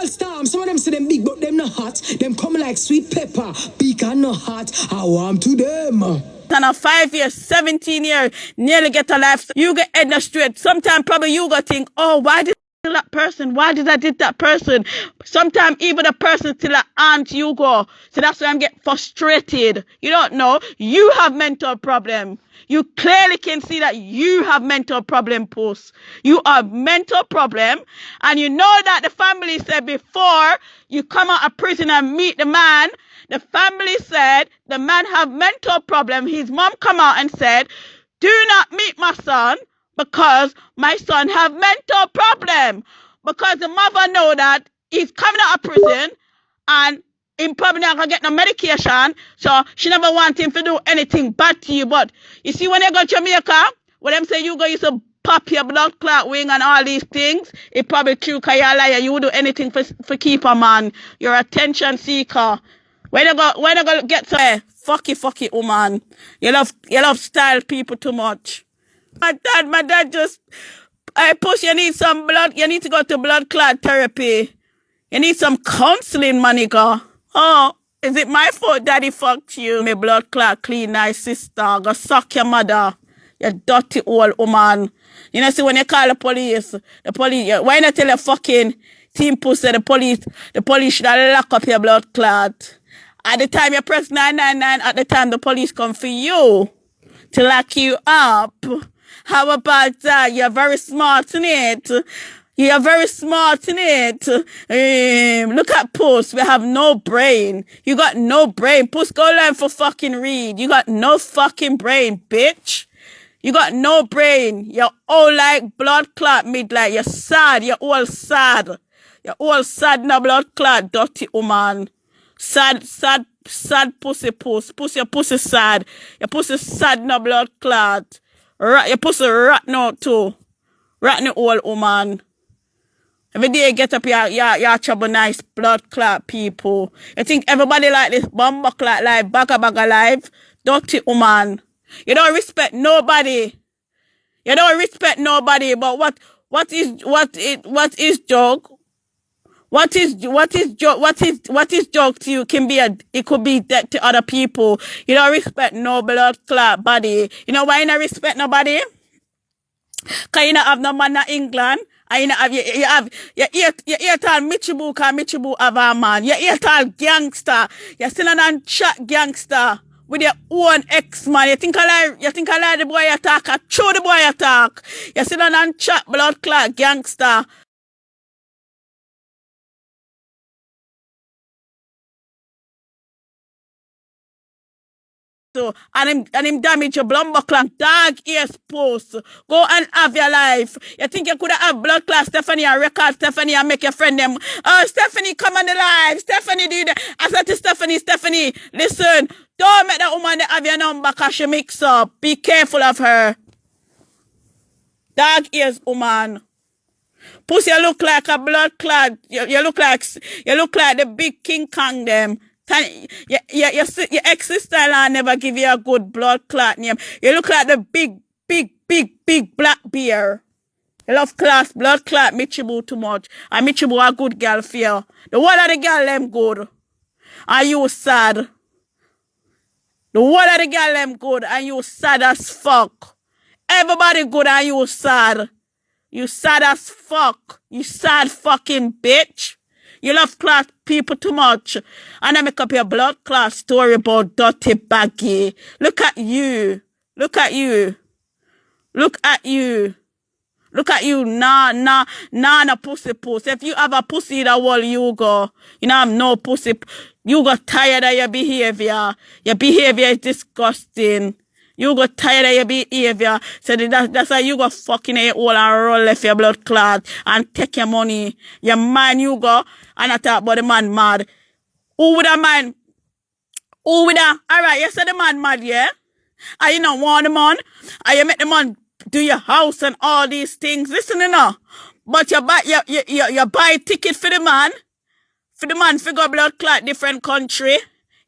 understand? Some of them say them big, but them not hot. Them come like sweet pepper. Big and not hot. I want to them. And a 5 years, 17 years, nearly get a life. You get in the street. Sometimes probably you go think, oh, why did that person? Why did I did that person? Sometimes even the person still an aunt you go. So that's why I'm getting frustrated. You don't know. You have mental problem. You clearly can see that you have mental problem, Puss. You have mental problem. And you know that the family said before you come out of prison and meet the man, the family said the man have mental problem. His mom come out and said, do not meet my son because my son have mental problem. Because the mother know that he's coming out of prison and he probably not going to get no medication. So she never want him to do anything bad to you. But you see when they go to Jamaica, when them say you go used to pop your blood clot wing and all these things, it probably true because you're a liar. You would do anything for keep a man. You're a attention seeker. When they go get to fuck it, woman. You love style people too much. My dad just, I push, you need some blood, you need to go to blood clot therapy. You need some counseling, my nigga. Oh, is it my fault daddy fucked you? My blood clot clean, nice sister. Go suck your mother. You dirty old woman. You know, see when you call the police, why not tell your fucking team Puss that the police should have lock up your blood clot. At the time you press 999, at the time the police come for you to lock you up. How about that? You're very smart in it. You're very smart in it. Look at Puss. We have no brain. You got no brain. Puss, go learn for fucking read. You got no fucking brain, bitch. You got no brain. You're all like blood clot midlight. You're sad. You're all sad. You're all sad in a blood clot, dirty woman. Sad pussy Puss. Puss, your pussy sad. Your pussy sad in a blood clot. Your pussy rotten out too. Rotten old woman. Every day you get up, you're trouble nice blood clot people. You think everybody like this bomber clot life, bagga life? Dirty woman. You don't respect nobody. You don't respect nobody, but what is joke? What is joke to you can be it could be that to other people. You don't respect no blood clot body. You know why you don't respect nobody? Cause you don't have no man in England. And you have you hear tall Michibu, cause Michibu have a man. You hear tall gangster. You still on chat gangster with your own ex-man. You think I like the boy you talk, I show the boy you talk. You still on chat blood clot gangster. And him damage your blumber clank dog ears post. Go and have your life. You think you could have blood class Stephanie and record Stephanie and make your friend them. Oh, Stephanie, come on the live. Stephanie do that. I said to Stephanie, listen, don't make that woman have your number because she mix up. Be careful of her. Dog ears woman. Puss, you look like a blood clot. You look like the big King Kong them. Your ex-sister never give you a good blood clot name. You look like the big black bear. You love class, blood clot, Michibu too much. And Michibu a good girl for you. The one of the girl them good. And you sad. The one of the girl them good and you sad as fuck. Everybody good and you sad. You sad as fuck. You sad fucking bitch. You love class people too much. And I make up your blood class story about dirty baggy. Look at you. Look at you. Look at you. Look at you. Nah, pussy puss. If you have a pussy that wall, you go. You know, have no pussy. You got tired of your behavior. Your behavior is disgusting. You got tired of your behavior. So that's why you got fucking a hole and roll left your blood clot and take your money. Your man you go and I talk about the man mad. Who would a man? Who would a? Alright, you said the man mad, yeah? And you don't want the man? And you make the man do your house and all these things. Listen, you know. But you buy ticket for the man. For the man figure blood clot different country.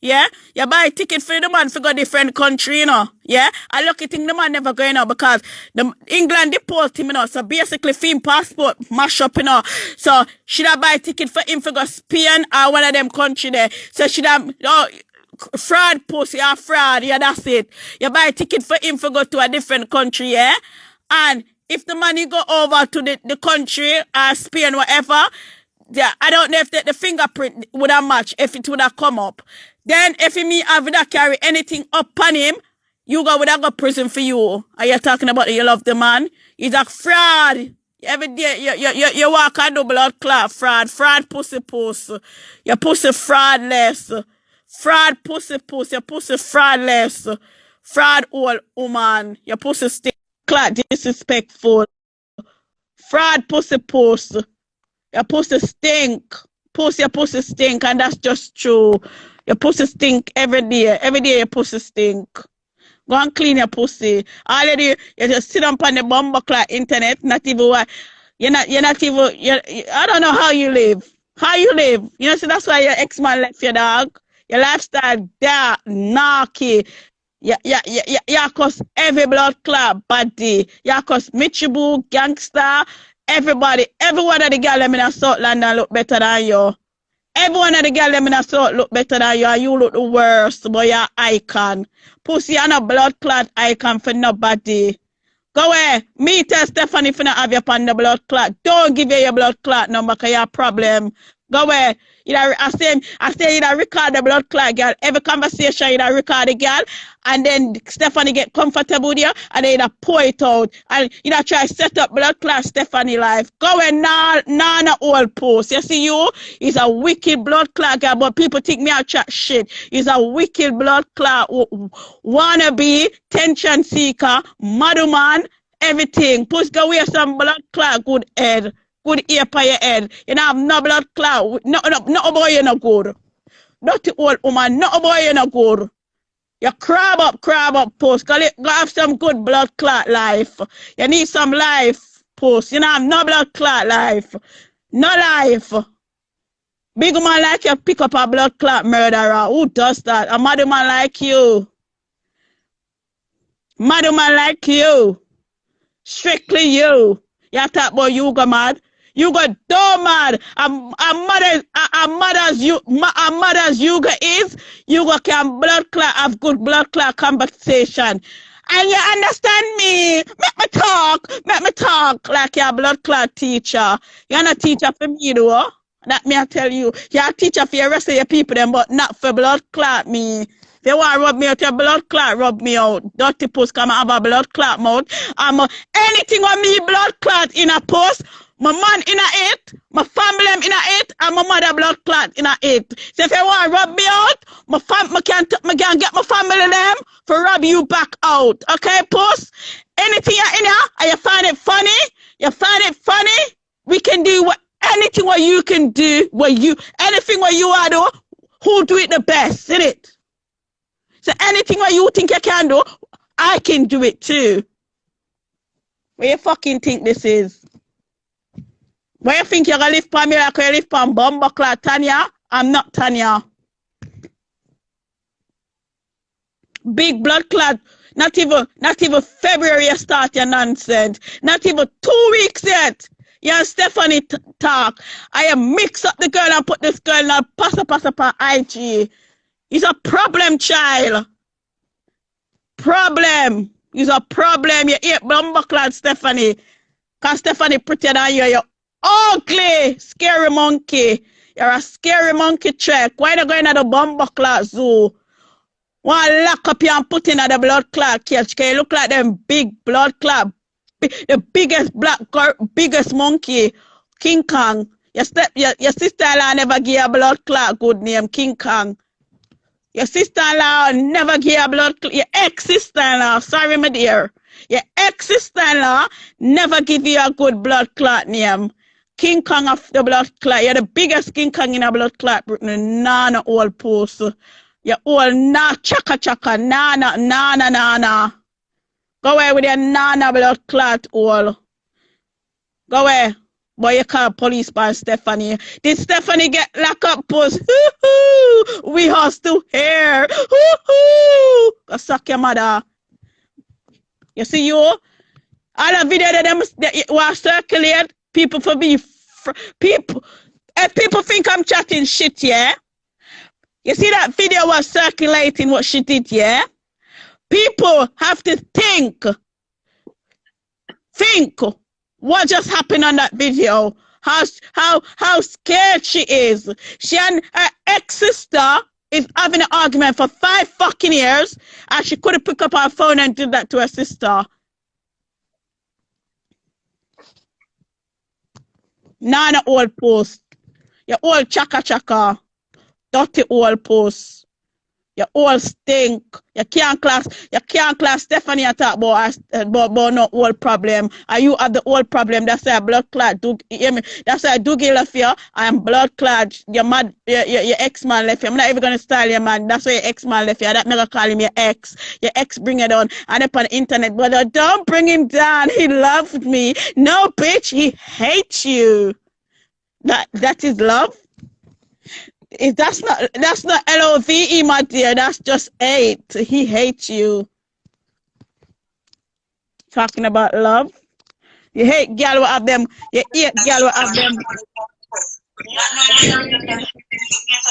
Yeah, you buy a ticket for the man to go different country, you know. Yeah, I lucky thing the man never going out because the England deport him, you know. So basically, film passport mash up, you know. So should I buy a ticket for him to go Spain or one of them country there? So should I? Oh, fraud post, yeah, fraud, yeah, that's it. You buy a ticket for him to go to a different country, yeah, and if the money go over to the country or Spain, whatever. Yeah, I don't know if the fingerprint would have matched, if it would have come up. Then, if me have that carry anything up on him, you would have got prison for you. Are you talking about you love the man? He's a fraud. Every day, you walk a double blood clot, fraud pussy puss. Your pussy fraudless. Fraud pussy puss, your pussy fraudless. Fraud old woman, your pussy stink clot disrespectful. Fraud pussy puss. Your pussy stink. Your pussy stink, and that's just true. Your pussy stink every day. Every day your pussy stink. Go and clean your pussy. Already, you just sit up on the bumbleclot internet, not even you're not even, I don't know how you live. How you live. You know, so that's why your ex-man left your dog. Your lifestyle, that, narky. Yeah, cause every blood clot body. Yeah, cause Michibu, gangster, everybody, every one of the girls in South London look better than you. Every one of the girls in South look better than you, and you look the worst, but you're icon. Pussy, you're not blood clot icon for nobody. Go away. Me tell Stephanie if you not have your pan the blood clot. Don't give you your blood clot number because you have a problem. Go away. I say you record the blood clot girl. Every conversation you record the girl, and then Stephanie get comfortable with you, and then you pour it out. And you try to set up blood clot Stephanie life. Go away, nah, old post. You see you? He's a wicked blood clot girl, but people think me a chat shit. He's a wicked blood clot wannabe, tension seeker, madman, everything. Puss go wear some blood clot good head. Good ear for your head. You know, have no blood clot. No boy, you're not good. Dirty old woman, no boy, you're not good. You crab up, Post. Go have some good blood clot life. You need some life, Post. You know, have no blood clot life. No life. Big man like you pick up a blood clot murderer. Who does that? A mad man like you. Mad man like you. Strictly you. You talk about you go mad. You go dumb mad. A mother's you go is you go can blood clot have good blood clot conversation. And you understand me? Make me talk like you're a blood clot teacher. You're not a teacher for me though. That me I tell you. You're a teacher for the rest of your people then, but not for blood clot me. If you want to rub me out your blood clot, rub me out. Dirty Puss come have a blood clot mouth. Anything on me blood clot in a post, my man in a it, my family in a it, and my mother blood clot in a it. So if you want to rub me out, I can get my family them for rub you back out. Okay, Puss? Anything you're in here, and you find it funny, we can do anything what you can do, anything what you are do, who do it the best, isn't it? So anything what you think you can do, I can do it too. What you fucking think this is? What you think you're gonna live for me like you live for Bumbleclad Tanya? I'm not Tanya. Big blood clot. Not even February you start your nonsense. Not even 2 weeks yet. You and Stephanie talk. I mix up the girl and put this girl in a pass on IG. It's a problem, child. Problem. It's a problem. You eat Bumbleclad Stephanie. Because Stephanie prettier than you. You're ugly, scary monkey. You're a scary monkey check. Why not going to the Bumbleclad zoo? Why lock up you and put in at the blood clot cage? Can you look like them big blood clot? The biggest monkey, King Kong. Your sister-in-law never give a blood clot good name, King Kong. Your sister-in-law never give a blood clot. Your ex-sister-in-law, sorry, my dear. Your ex-sister-in-law never give you a good blood clot name. King Kong of the blood clot. You're the biggest King Kong in a blood clot, Britain. Nah, no old post. You're all nah, chaka. Nah. Go away with your nana blood clot all. Go away. Boy, you call police by Stephanie. Did Stephanie get locked up, Puss? We has to hear. Go suck your mother. You see you? All the video that was circulate, people for me, people, if people think I'm chatting shit, yeah? You see that video was circulating what she did, yeah? People have to think what just happened on that video. How scared she is. She and her ex-sister is having an argument for 5 fucking years, and she couldn't pick up her phone and do that to her sister. Nana old Post. You old chaka. Dirty old Post. You all stink. You can't class Stephanie and talk about no old problem. And you have the old problem. That's why blood clot. That's why Dougie left you. I'm blood clot. Your ex-man left you. I'm not even going to style your man. That's why your ex-man left you. That nigga call him your ex. Your ex bring it on. And up on the internet. But don't bring him down. He loved me. No, bitch. He hates you. That is love. That's not LOVE, my dear. That's just hate. He hates you. Talking about love. You hate girl will have them. You hate girl will have them.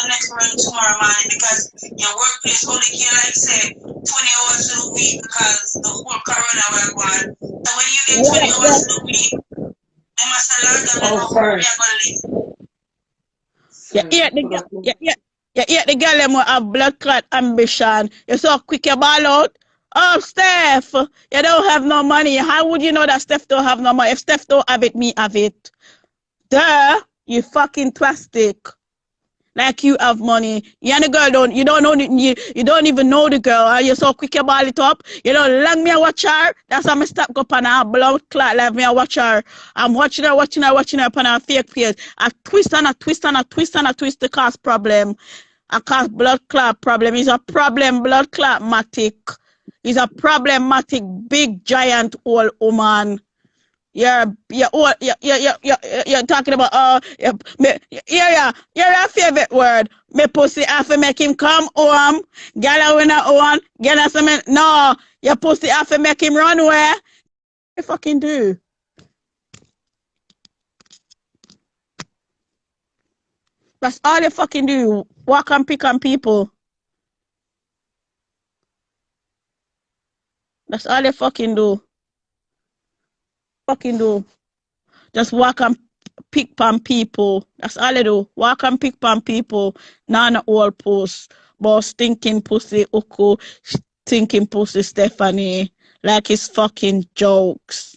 Next morning, tomorrow morning, because your workplace only can, like say, 20 hours a week because the whole corona will go on. So when you get 20 hours a week, they must allow them to leave. You hate the girl them will have blood clot ambition. You're so quick you ball out. Oh, Steph, you don't have no money. How would you know that Steph don't have no money? If Steph don't have it, me have it. Duh, you fucking plastic. Like you have money. You and the girl you don't even know the girl. You're so quick you ball it up. You don't long me a watch her. That's how I stop up on her blood clot like me a watch her. I'm watching her upon her fake page. I twist to cause problem. I cause blood clot problem. It's a problem blood clot-matic. It's a problematic big giant old woman. You're talking about your favorite word. Me pussy have to make him come home. Girl when I own, girl something. No, your pussy have to make him run where? You fucking do. That's all you fucking do. Walk and pick on people. That's all you fucking do. Just walk and pick on people. That's all I do. Walk and pick on people. None old Post. But stinking pussy Ukku. Stinking pussy Stephanie. Like it's fucking jokes.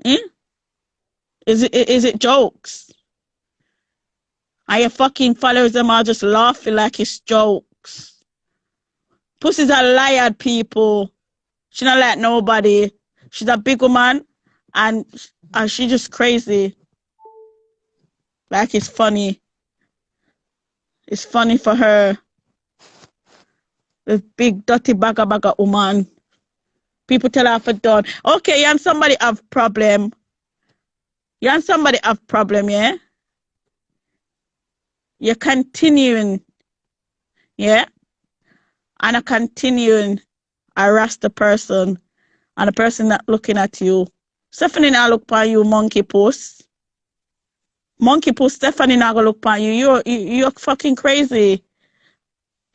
Is it jokes? And your fucking followers them are just laughing like it's jokes. Pussy's a liar, people. She not like nobody. She's a big woman, and she just crazy. Like it's funny. It's funny for her. This big dirty bagger woman. People tell her for done. Okay, you and somebody have problem. Yeah? You're continuing, yeah? And I continuing harass the person. And the person not looking at you. Stephanie not look upon you, monkey Puss. Stephanie not gonna look upon you. You're fucking crazy.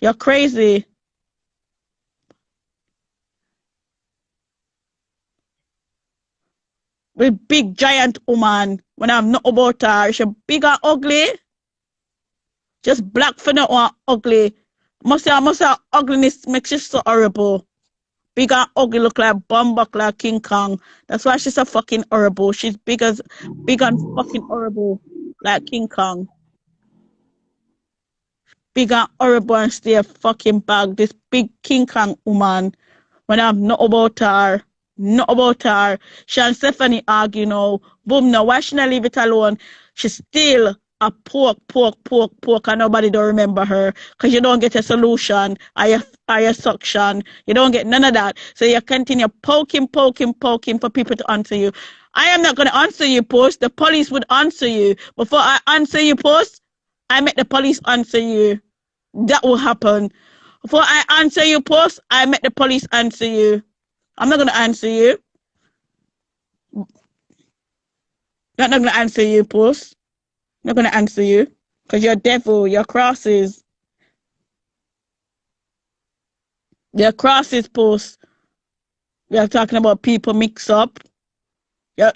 You're crazy. With big giant woman. When I'm not about her, she's big and ugly. Just black for no one ugly. Must say ugliness makes you so horrible. Big and ugly, look like Bumbuck like King Kong. That's why she's so fucking horrible. She's big and fucking horrible like King Kong. Big and horrible and stay a fucking bag. This big King Kong woman. When I'm not about her. She and Stephanie argue now. Boom, now why should I leave it alone? She still a pork, and nobody don't remember her because you don't get a solution or your suction. You don't get none of that. So you continue poking for people to answer you. I am not going to answer you, Puss. The police would answer you. Before I answer you, Puss, I make the police answer you. That will happen. Before I answer you, Puss, I make the police answer you. I'm not going to answer you. I'm not going to answer you, Puss. I'm not going to answer you. Because you're devil. You're crosses. You're crosses, Puss. You're talking about people mix up.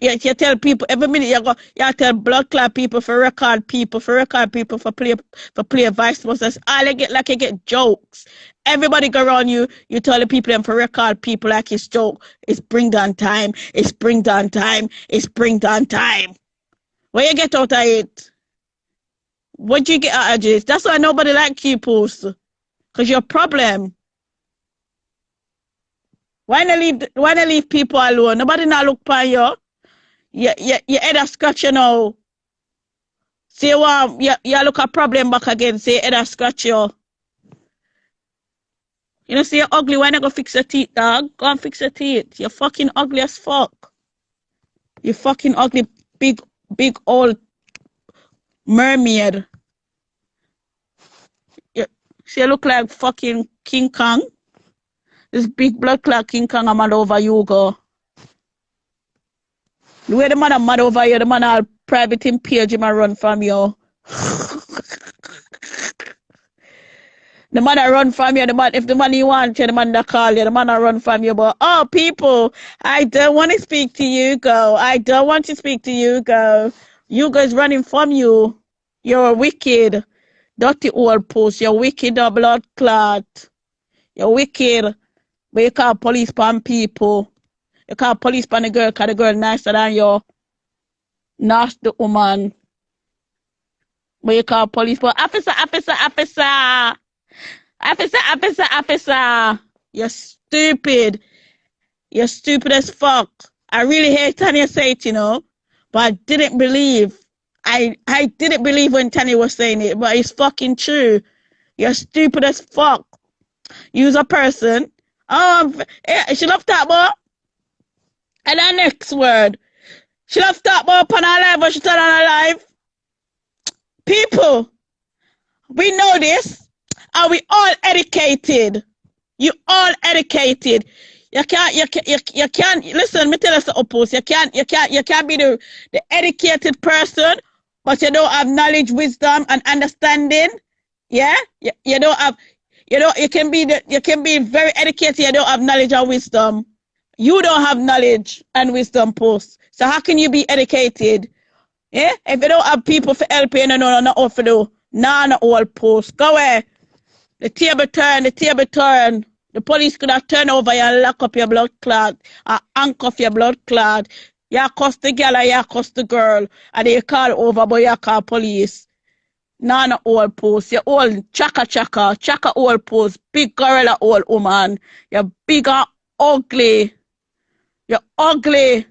You tell people every minute you tell blood clot people for record people for play vice versa. All you get jokes. Everybody go around you tell the people them for record people like it's joke. It's bring down time. It's bring down time. It's bring down time. Where you get out of it? What you get out of this? That's why nobody like you, Puss. Cause you're a problem. Why not leave people alone? Nobody not look for you. Your head a scratch, you know. Say you look a problem back again. Say head a scratch you. You know, say you're ugly. Why not go fix your teeth, dog? Go and fix your teeth. You're fucking ugly as fuck. You fucking ugly, big old mermaid. See, you look like fucking King Kong. This big blood clot King Kong I'm mad over you, go. The way the man I'm mad over you, the man all private in page him and run from you. The man that run from you, the man, if the man you want you, the man that call you, the man that run from you. But, oh, people, I don't want to speak to you, go. I don't want to speak to you, go. You guys running from you. You're wicked. Dirty old Puss. You're wicked, blood clot. You're wicked. But you call police pan people. You call police pan the girl because the girl nicer than you. Nasty woman. But you call police pan officer. You're stupid. You're stupid as fuck. I really hate Tanya say it, you know. But I didn't believe. I didn't believe when Tanya was saying it, but it's fucking true. You're stupid as fuck. Use a person. She love that boy. And the next word. She love that boy upon her life, but she turn on her life. People, we know this. Are we all educated? You all educated. You can't listen, me tell us the opposite. You can't be the educated person, but you don't have knowledge, wisdom, and understanding. Yeah? You don't have you can be very educated, you don't have knowledge or wisdom. You don't have knowledge and wisdom, Puss. So how can you be educated? Yeah? If you don't have people for help you, no, not all for do. Nah, not all, Puss. Go away. The table turn. The police could have turned over you and lock up your blood clot, or handcuff your blood clot. You cost the girl or you cost the girl, and they call over, but you call police. Nah, not all, Puss. You're old chaka old Puss. Big gorilla old woman. You're big and ugly. You're ugly.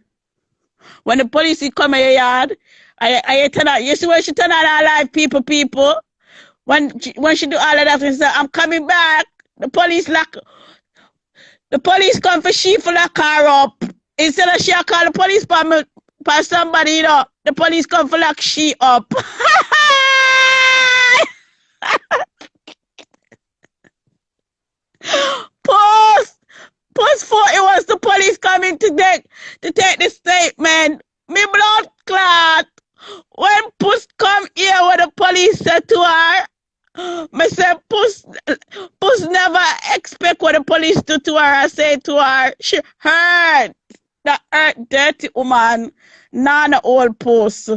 When the police come in your yard, I turn out. You see when she turn out her life, people. When she do all of that, and say, I'm coming back. The police come for she for lock her up. Instead of she call the police for somebody, you know, the police come for lock she up. Puss thought it was the police coming to take the statement. Me blood clot. When Puss come here, what the police said to her, me say Puss never expect what the police do to her. I say to her, she hurt. That hurt dirty woman. Nana old Puss.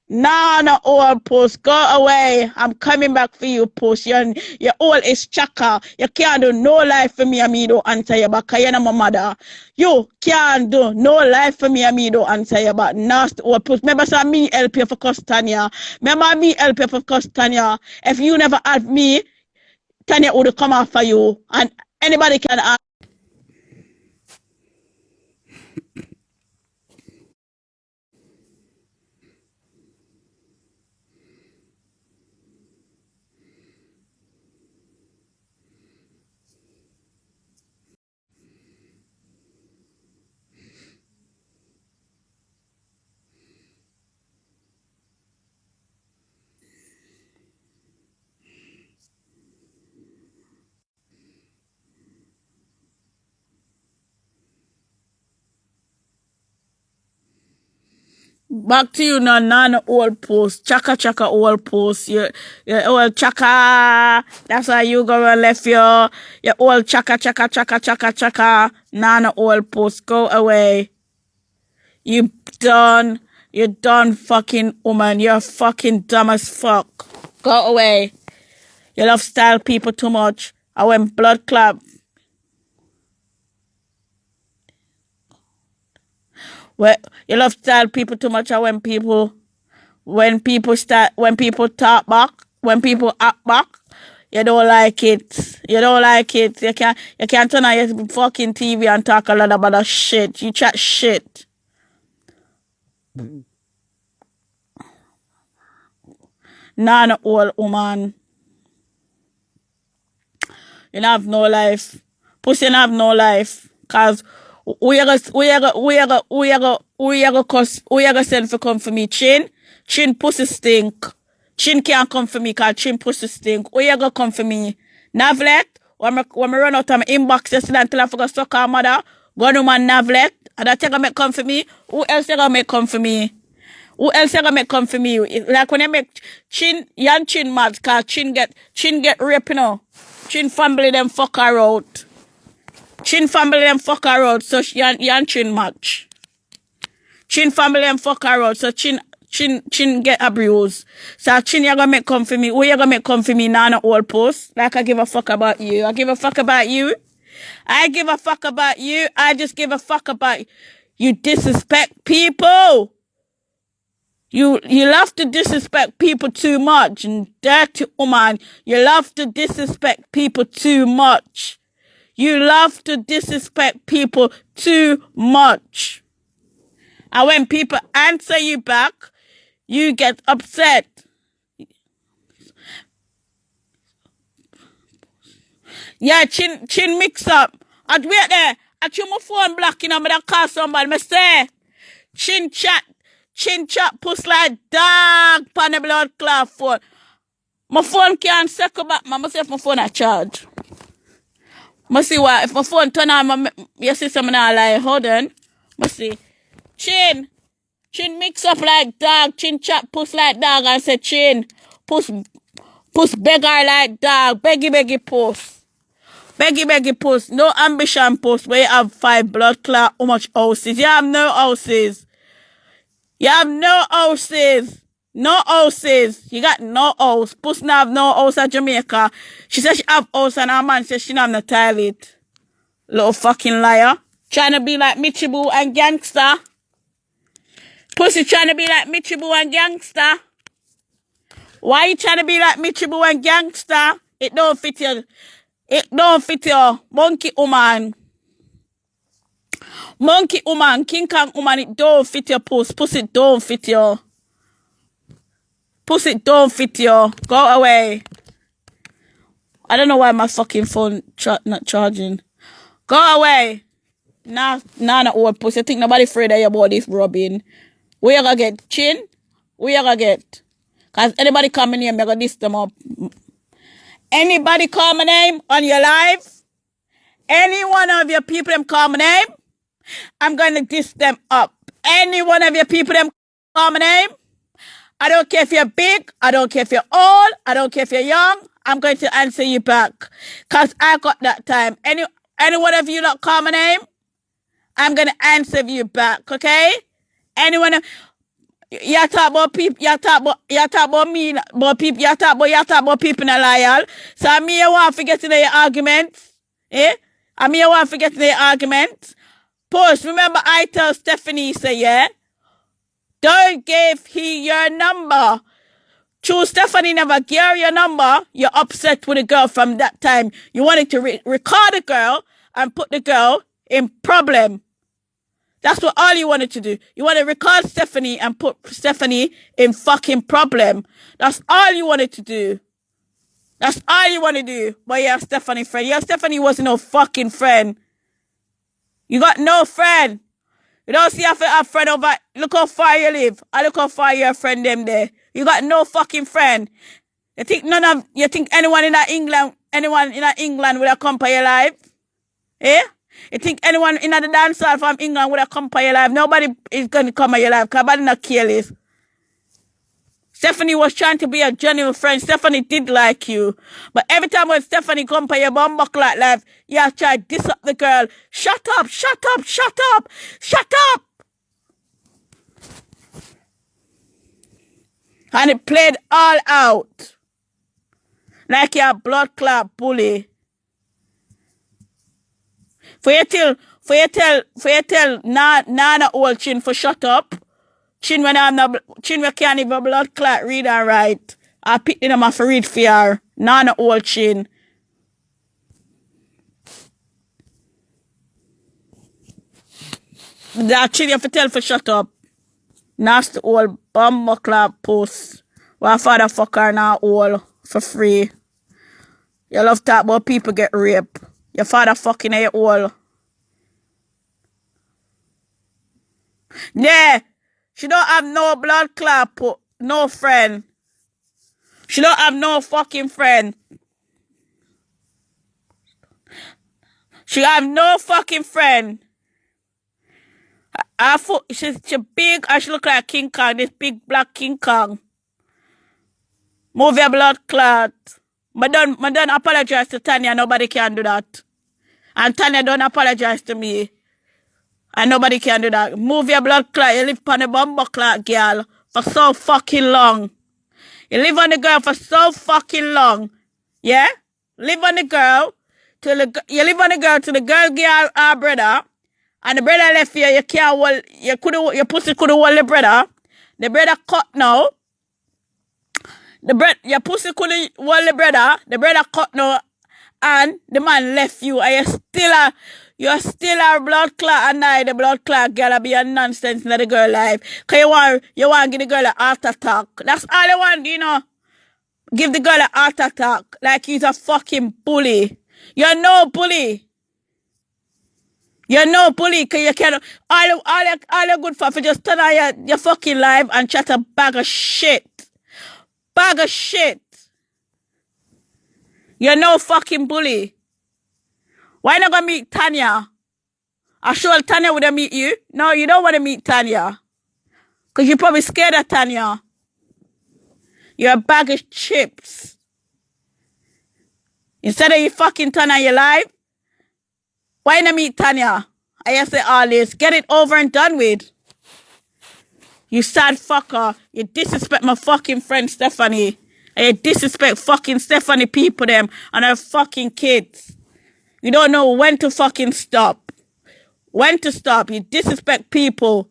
Nana old Puss. Go away. I'm coming back for you, Puss. Your old is chaka. You can't do no life for me and me don't answer you back. You're not my mother. You can't do no life for me and me don't answer you back. Nasty old Puss. Remember say me help you for cost Tanya. Remember me help you for cost Tanya. If you never had me, Tanya would come after you. And anybody can ask. Back to you now, Nana old post. Chaka old post. Your old chaka. That's why you gonna left your old chaka. Nana old post. Go away. You done fucking woman. You're fucking dumb as fuck. Go away. You love style people too much. I went blood club. Well, you love style people too much. When people talk back, when people act back, you don't like it. You don't like it. You can't turn on your fucking TV and talk a lot about that shit. You chat shit. Nana old woman. You don't have no life. Pussy don't have no life. Cause who you gonna send for come for me? Chin pussy stink. Chin can't come for me cause Chin pussy stink. Who you gonna come for me? Navlet? When me run out of my inbox yesterday until I forgot suck her mother. Go to my Navlet. And that you gonna make come for me? Who else you gonna make come for me? Who else you gonna make come for me? Like when you make Chin mad cause Chin get raped, you know. Chin family them fuck her out. Chin family them fuck her out, so yan Chin match. Chin family them fuck her out, so Chin get abused. So Chin you gonna make come for me. Who you gonna make come for me? Nana old post. Like I give a fuck about you. I give a fuck about you. I give a fuck about you. I just give a fuck about you. Disrespect people. You love to disrespect people too much. And dirty woman, you love to disrespect people too much. You love to disrespect people too much. And when people answer you back, you get upset. Yeah, chin mix up. I'd wait there. I chew my phone black, you know, I'm gonna call somebody. I say, chin chat, puss like dog, pan the blood clot phone. My phone can't circle back, man. I say if my phone at charge. Must see what if my phone turn on, you see something I like, hold on. Must see. Chin mix up like dog, chin chat puss like dog and say chin. Puss beggar like dog, beggy puss. Beggy puss. No ambition puss where you have 5 blood clot, how much houses? You have no houses. You have no houses. No houses. You got no house. Puss now have no house at Jamaica. She said she have house and her man says she don't have no toilet. Little fucking liar. Trying to be like Mitchie Boo and gangster. Pussy trying to be like Mitchie Boo and gangster. Why you trying to be like Mitchie Boo and gangster? It don't fit you. It don't fit you. Monkey woman. Monkey woman. King Kong woman. It don't fit your puss. Pussy don't fit you. Pussy don't fit you. Go away. I don't know why my fucking phone not charging. Go away. Nah, not old pussy. You think nobody afraid of your body's rubbing. Where you gonna get? Chin? Where you gonna get? Cause anybody come in here, I'm gonna diss them up. Anybody call my name on your live? Any one of your people them call my name? I'm gonna diss them up. Any one of your people them call my name? I don't care if you're big. I don't care if you're old. I don't care if you're young. I'm going to answer you back. Cause I got that time. Any one of you not call my name? I'm gonna answer you back, okay? Anyone you talk about people, you talk about me, about people, you talk about people in a loyal. So I mean you want to get to the arguments. I mean you want to get to the arguments. Puss, remember I tell Stephanie, say, yeah? Don't give he your number. True, Stephanie never gave your number. You're upset with the girl from that time. You wanted to record the girl and put the girl in problem. That's what all you wanted to do. You want to record Stephanie and put Stephanie in fucking problem. That's all you wanted to do. That's all you want to do. But you have Stephanie friend. Yeah, Stephanie wasn't no fucking friend. You got no friend. You don't see a friend over. Look how far you live. I look how far your friend them there. You got no fucking friend. You think anyone in England will accompany your life? Eh? You think anyone in the dance hall from England would have come for your life? Nobody is going to come for your life because nobody not careless. Stephanie was trying to be a genuine friend. Stephanie did like you. But every time when Stephanie come for your bumbuck like life, you have to try to diss up the girl. Shut up, shut up, shut up, shut up. And it played all out. Like you're a blood clot bully. For you tell Nana old chin for shut up. Chin when can't even blood clot read and write. I pick them off for read for her. Nana old chin. That chin you have to tell for shut up. Nasty old bumbo club Puss. Why father fuck her now all for free. You love talk about people get raped. Your father fucking a all. Yeah. She don't have no blood clot, no friend. She don't have no fucking friend. She have no fucking friend. She's big and she look like King Kong, this big black King Kong. Move your blood clot. I don't apologize to Tanya, nobody can do that. And Tanya don't apologize to me. And nobody can do that. Move your blood clot. You live on the bumbo clot, girl, for so fucking long. You live on the girl for so fucking long. Yeah? Live on the girl. You live on the girl till the girl get her brother. And the brother left you, you can't hold, your pussy couldn't hold the brother. The brother cut now. Your pussy couldn't hold the brother cut now. And the man left you. And you're still a blood clot and the blood clot girl be a nonsense in the girl life. Cause you want to give the girl a heart attack. That's all you want, you know. Give the girl a heart attack. Like he's a fucking bully. You're no bully. You're no bully, cause you can't. All you're good for just turn on your fucking life and chat a bag of shit. Bag of shit. You're no fucking bully. Why not gonna meet Tanya? I'm sure Tanya would have meet you. No, you don't want to meet Tanya. Cause you're probably scared of Tanya. You're a bag of chips. Instead of you fucking turn on your life, why not meet Tanya? I say all this. Get it over and done with. You sad fucker. You disrespect my fucking friend Stephanie. And you disrespect fucking Stephanie people them and her fucking kids. You don't know when to fucking stop. When to stop. You disrespect people.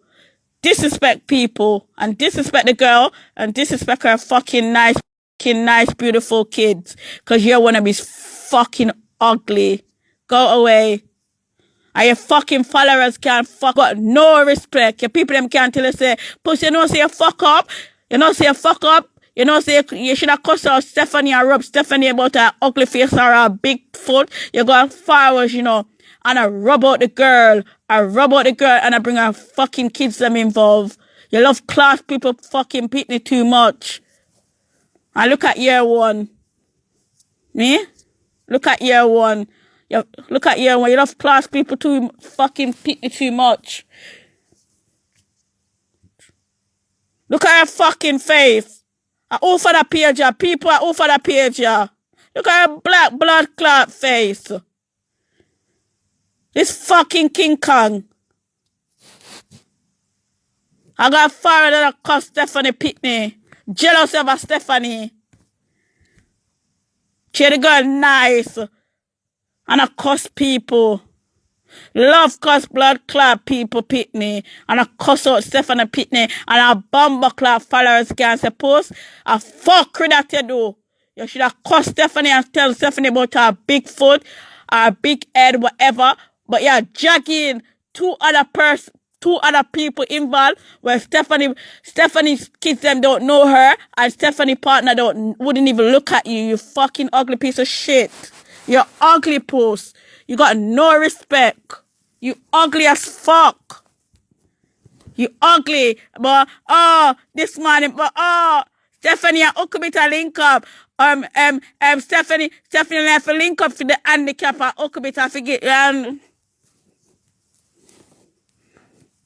Disrespect people. And disrespect the girl. And disrespect her fucking nice, beautiful kids. Because you wanna be fucking ugly. Go away. And your fucking followers can't fuck up. No respect. Your people them can't tell you say, Puss, you know say you fuck up. You know say you fuck up. You know say you should have cussed out Stephanie and rub Stephanie about her ugly face or her big foot. You go forward, you know. And I rub out the girl. And I bring her fucking kids them involved. You love class people fucking pitney too much. And look at year one. Me? Look at year one. Look at you when you love class people too fucking pitney too much. Look at her fucking face. I offer that page, people are over that page. Look at her black blood clot face. This fucking King Kong. I got far than a cuss Stephanie pitney. Jealous of a Stephanie. She the girl nice. And I cuss people. Love cuss blood clot people pitney. And I cuss out Stephanie pitney. And I bumble clot followers can't say Puss. I fuck with that you do. You should have cussed Stephanie and tell Stephanie about her big foot, her big head, whatever. But yeah, dragging two other people involved where Stephanie's kids them don't know her and Stephanie's partner wouldn't even look at you, you fucking ugly piece of shit. You're ugly, Puss. You got no respect. You ugly as fuck. You ugly. But, this morning, Stephanie and Ukku bit a link up. Stephanie left a link up for the handicap and Ukku bit a forget.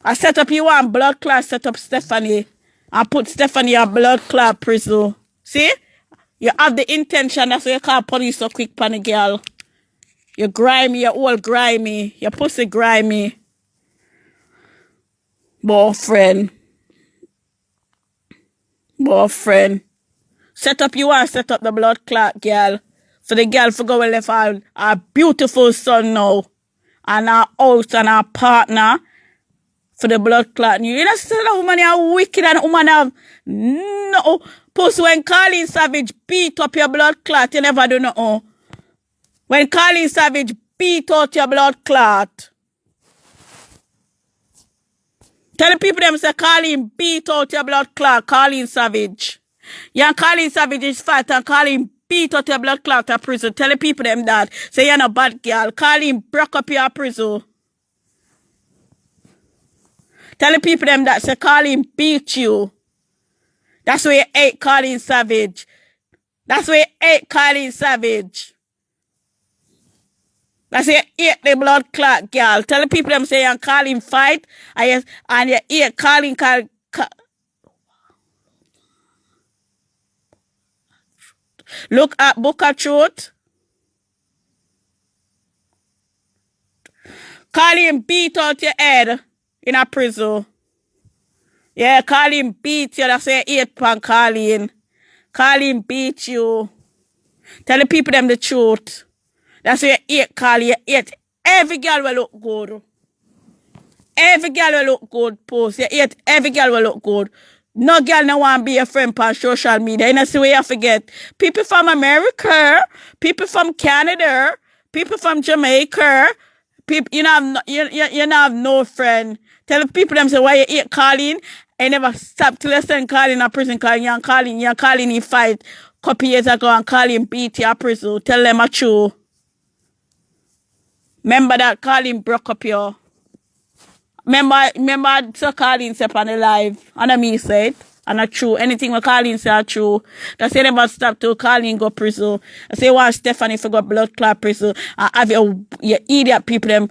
I set up you one blood clot, set up Stephanie. I put Stephanie in blood clot prison. See? You have the intention, that's why you call police so quick, panic girl. You're grimy, you're all grimy. Your pussy grimy. Boyfriend. Set up you want set up the blood clot girl. For the girl for go and left our beautiful son now. And our house and our partner. For the blood clot. You know, still a woman are wicked and a woman have no. Puss, when Colleen Savage beat up your blood clot, you never do no. When Colleen Savage beat out your blood clot. Tell the people them say Colleen beat out your blood clot, Colleen Savage. Yeah, Colleen Savage is fat and Colleen beat out your blood clot at prison. Tell the people them that. Say you're not a bad girl. Colleen broke up your prison. Tell the people them that say Colleen beat you. That's why you hate Colleen Savage. That's why you hate Colleen Savage. That's why you hate the blood clot girl. Tell the people them say you're Colleen fight and you hate Colleen. Look at Book of Truth. Colleen beat out your head in a prison. Yeah, Colleen beat you. That's why you hate pan Colleen. Colleen beat you. Tell the people them the truth. That's why you hate Colleen. You hate every girl will look good. Every girl will look good, Post. You hate every girl will look good. No girl no want to be a friend on social media. You know, see where you forget. People from America, people from Canada, people from Jamaica, people, you have no friend. Tell the people them say why you hate Colleen. I never stop till you send Colleen a prison because you're Colleen he fight a couple years ago and Colleen beat you a prison. Tell them a true. Remember that Colleen broke up your. Remember so Colleen said on the live. And me said. And a true. Anything what Colleen say are true. That's why never stop till Colleen go prison. I say why Stephanie for go blood clot prison and have your idiot people them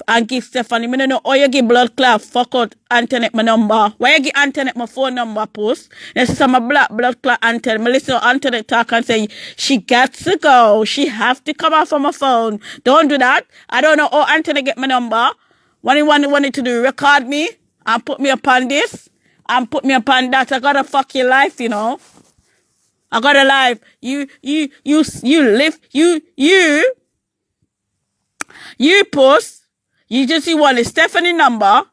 and give Stephanie. I don't know how you give blood clot fuck out Antoinette my number. Why you give Antoinette my phone number, Post? Then she say my blood clot Antoinette. I listen to Antoinette talk and say she got to go. She have to come off of my phone. Don't do that. I don't know how Antoinette get my number. What he wanted to do, record me and put me upon this and put me upon that. I gotta fuck your life, you know. I gotta life. You live, you Post. You just want a Stephanie number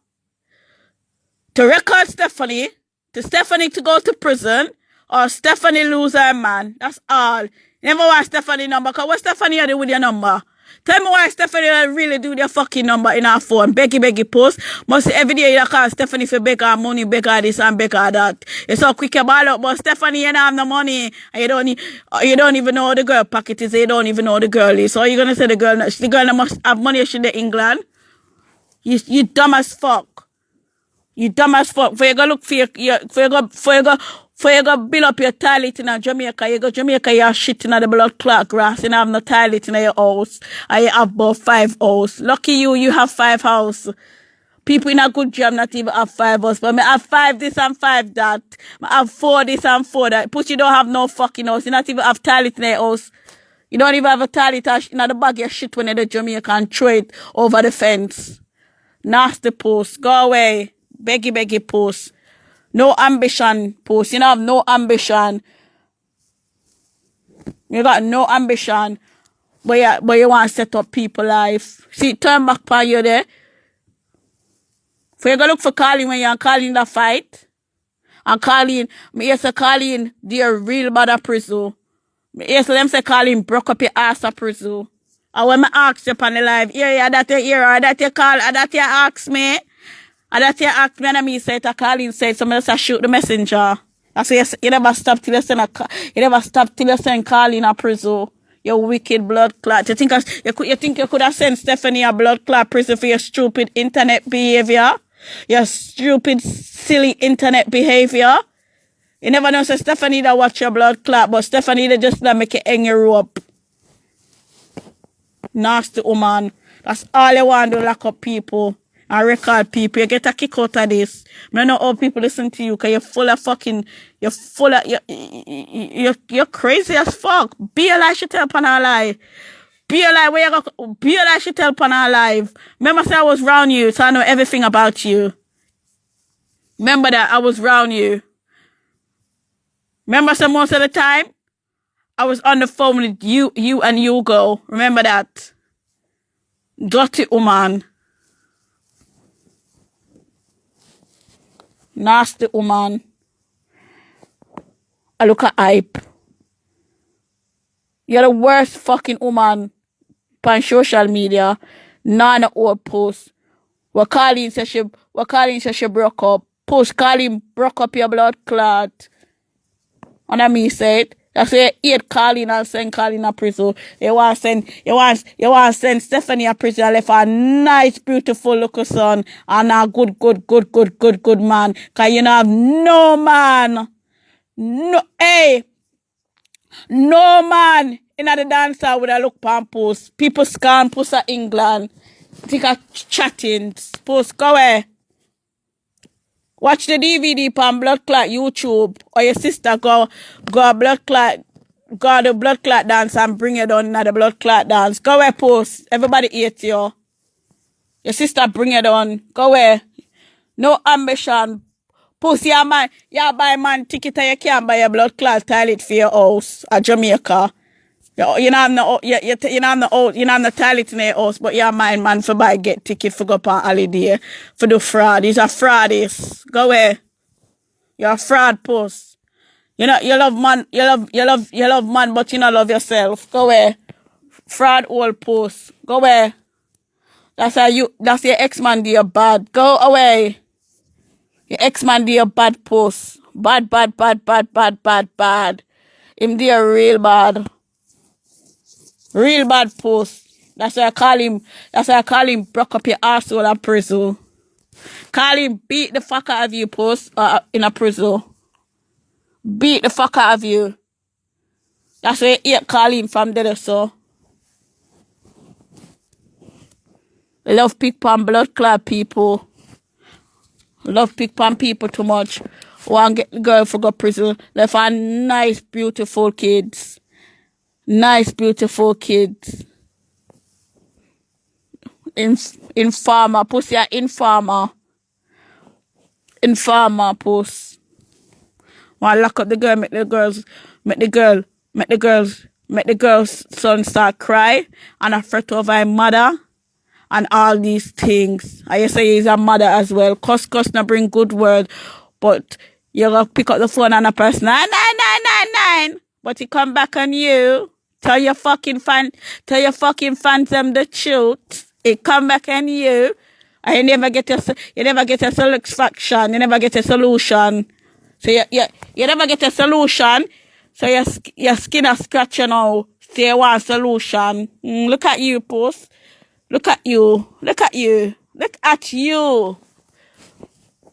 to record Stephanie, to Stephanie to go to prison, or Stephanie lose her man. That's all. You never want Stephanie number, because what Stephanie do with your number? Tell me why Stephanie really do their fucking number in her phone. Beggy Post. Must say every day you call Stephanie for beg her money, beg her this and beg her that. It's so quick you ball up, but Stephanie, you don't have no money. And you don't even know how the girl pocket is. You don't even know how the girl is. So you're going to say the girl must have money in England? You dumb as fuck. You dumb as fuck. For you go look for you go build up your toilet in Jamaica. You go Jamaica, you have shit in the blood clot grass. You don't have no toilet in your house. And you have about 5 houses. Lucky you have 5 houses. People in a good job not even have 5 houses. But I have 5 this and 5 that. I have 4 this and 4 that. Put you don't have no fucking house. You not even have toilet in your house. You don't even have a toilet in the bag of shit when you're in Jamaica and throw it over the fence. Nasty Post. Go away. Beggy Post. No ambition, Post. You don't have no ambition. You got no ambition. But you want to set up people's life. See, turn back for you there. For you go look for Colleen when you're calling the fight. And Colleen, me say Colleen, they're real bad at prison. Me say them say Colleen broke up your ass at prison. And when I ask you upon the live, yeah, that you hear, that you call, that you ask me. And that you ask me and me say it, Colleen said, somebody say shoot the messenger. That's why you never stop till you send Colleen a prison. You wicked blood clot. You think you could have sent Stephanie a blood clot prison for your stupid internet behavior? Your stupid, silly internet behavior? You never know, so Stephanie that watch your blood clot, but Stephanie that just make you hang your rope. Nasty woman. That's all you want to lock up people. I record people. You get a kick out of this. I don't know how people listen to you because you're full of fucking, you're full of, you're crazy as fuck. Be a lie, she tell upon her lie. Be a lie, where you go, be a lie, she tell upon her live. Remember, say I was round you, so I know everything about you. Remember that I was round you. Remember, so most of the time, I was on the phone with you and Ukku. Remember that? Dirty woman. Nasty woman. I look at hype. You're the worst fucking woman on social media. None of our posts. What Colleen said she broke up. Post Colleen broke up your blood clot. And I me said, that's why you hate Colleen and send Colleen to prison. You want to send Stephanie to prison and left a nice, beautiful little son and a good man. Cause you don't have no man. No, hey, no man in the dancer with a look pan post. People scan post at England. Think of chatting. Post, go away. Watch the DVD pan blood clot YouTube. Or your sister go blood clot. Go the blood clot dance and bring it on at the blood clot dance. Go away, Post. Everybody hate you. Your sister bring it on. Go away. No ambition. Post your man. You buy man ticket and you can't buy a blood clot toilet for your house at Jamaica. You know the toilet in your house, but your man for buy get ticket for go on holiday for the fraud. These are fraudies. Go away. You're a fraud, Post. You love man, you love man, but you don't love yourself. Go away. Fraud old Post. Go away. That's your ex-man do you bad. Go away. Your ex-man do you bad, Post. Bad. Him do you real bad. Real bad, Post. That's why I call him broke up your arsehole in prison. Call him beat the fuck out of you, Post, in a prison. Beat the fuck out of you. That's why you call him from there, so. Love pick pan blood clot people. Love pick pan people too much. Want get the girl for go prison. Left a nice, beautiful kids. Nice, beautiful kids. Informer. Pussy a informer. Informer, Post. Want lock up the girl, make the girl's son start cry and a fret over her mother and all these things. I say he's a mother as well. Cuss not bring good word, but you gotta pick up the phone and a person 99999. But he come back on you. Tell your fucking fans them the truth. It come back on you. And you never get a satisfaction. You never get a solution. So you never get a solution. So your skin is scratching now. So you want a solution. Look at you, Post. Look at you. Look at you.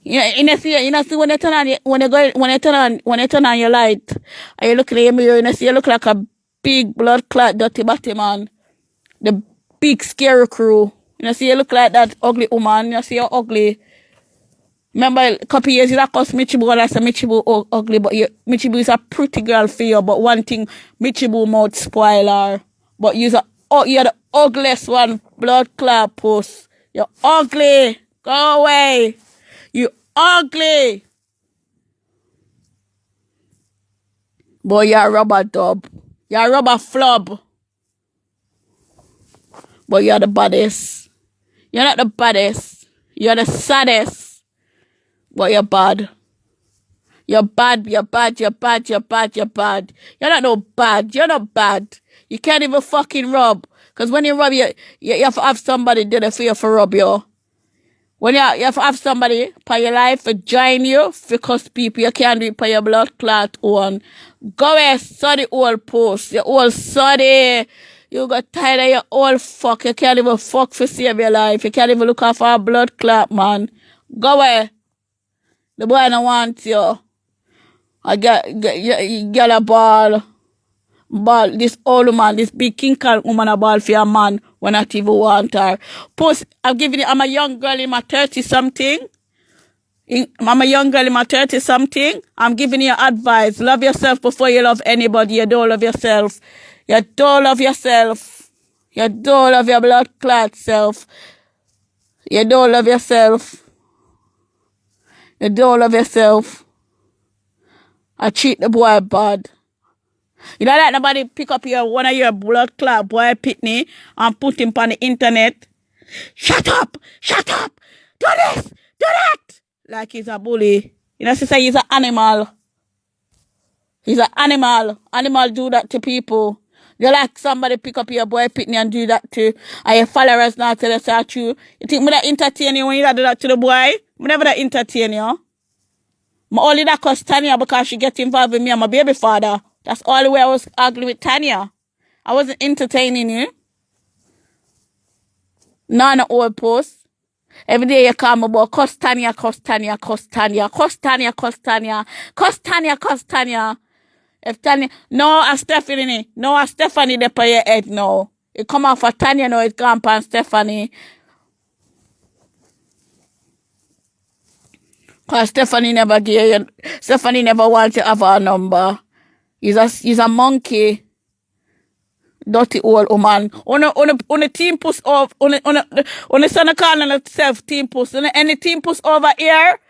You see when you turn on your light, and you look in the mirror, you look like a big blood clot dirty body man. The big scary crew. You look like that ugly woman. You see you're ugly. Remember a couple years ago, I Michibu and I said Michibu ugly, but Michibu is a pretty girl for you. But one thing, Michibu mouth spoil her. But you're the ugliest one, blood clot, Post. You're ugly. Go away. You ugly. Boy, you're a rubber dub. You're a rubber flub. But you're the baddest. You're not the baddest. You're the saddest. But you're bad. You're bad. You're not no bad. You're not bad. You can't even fucking rub. Because when you rub, you have to have somebody do the for you for rub you. When you have to have somebody for your life to join you, because people, you can't do it for your blood clot on. Go away, sorry, old Post. You're old sorry. You got tired of your old fuck. You can't even fuck for save your life. You can't even look out for a blood clot, man. Go away. The boy don't want you. I get a ball. ball, this old woman, this big king Kong woman a ball for a man when not even want her. Puss, I'm a young girl in my 30-something. I'm a young girl in my 30-something. I'm giving you advice. Love yourself before you love anybody. You don't love yourself. You don't love yourself. You don't love your blood clot self. You don't love yourself. You don't love yourself. I treat the boy bad. You don't let nobody pick up one of your blood clot boy pitney and put him on the internet. Shut up! Shut up! Do this! Do that! Like he's a bully. You know, sister, he's an animal. He's an animal. Animal do that to people. You like somebody pick up your boy pitney and do that to, and your followers not tell us that you. You think me that entertain you when you do that to the boy? Me never that entertain you. Me only that cause Tanya because she get involved with me and my baby father. That's all the way I was arguing with Tanya. I wasn't entertaining you. None old post. Every day you call me about cuss Tanya, cuss Tanya, cuss Tanya, cuss Tanya, cuss Tanya, cuss Tanya, cuss Tanya. If Tanya, no, a Stephanie, no, a Stephanie dey on your head now. It come off for Tanya now, it gone pan Stephanie. Cause Stephanie never gave you, Stephanie never want to have her number. He's a monkey. Dirty old woman. On a team puss off. On a son of calling itself team puss. Any team puss over here.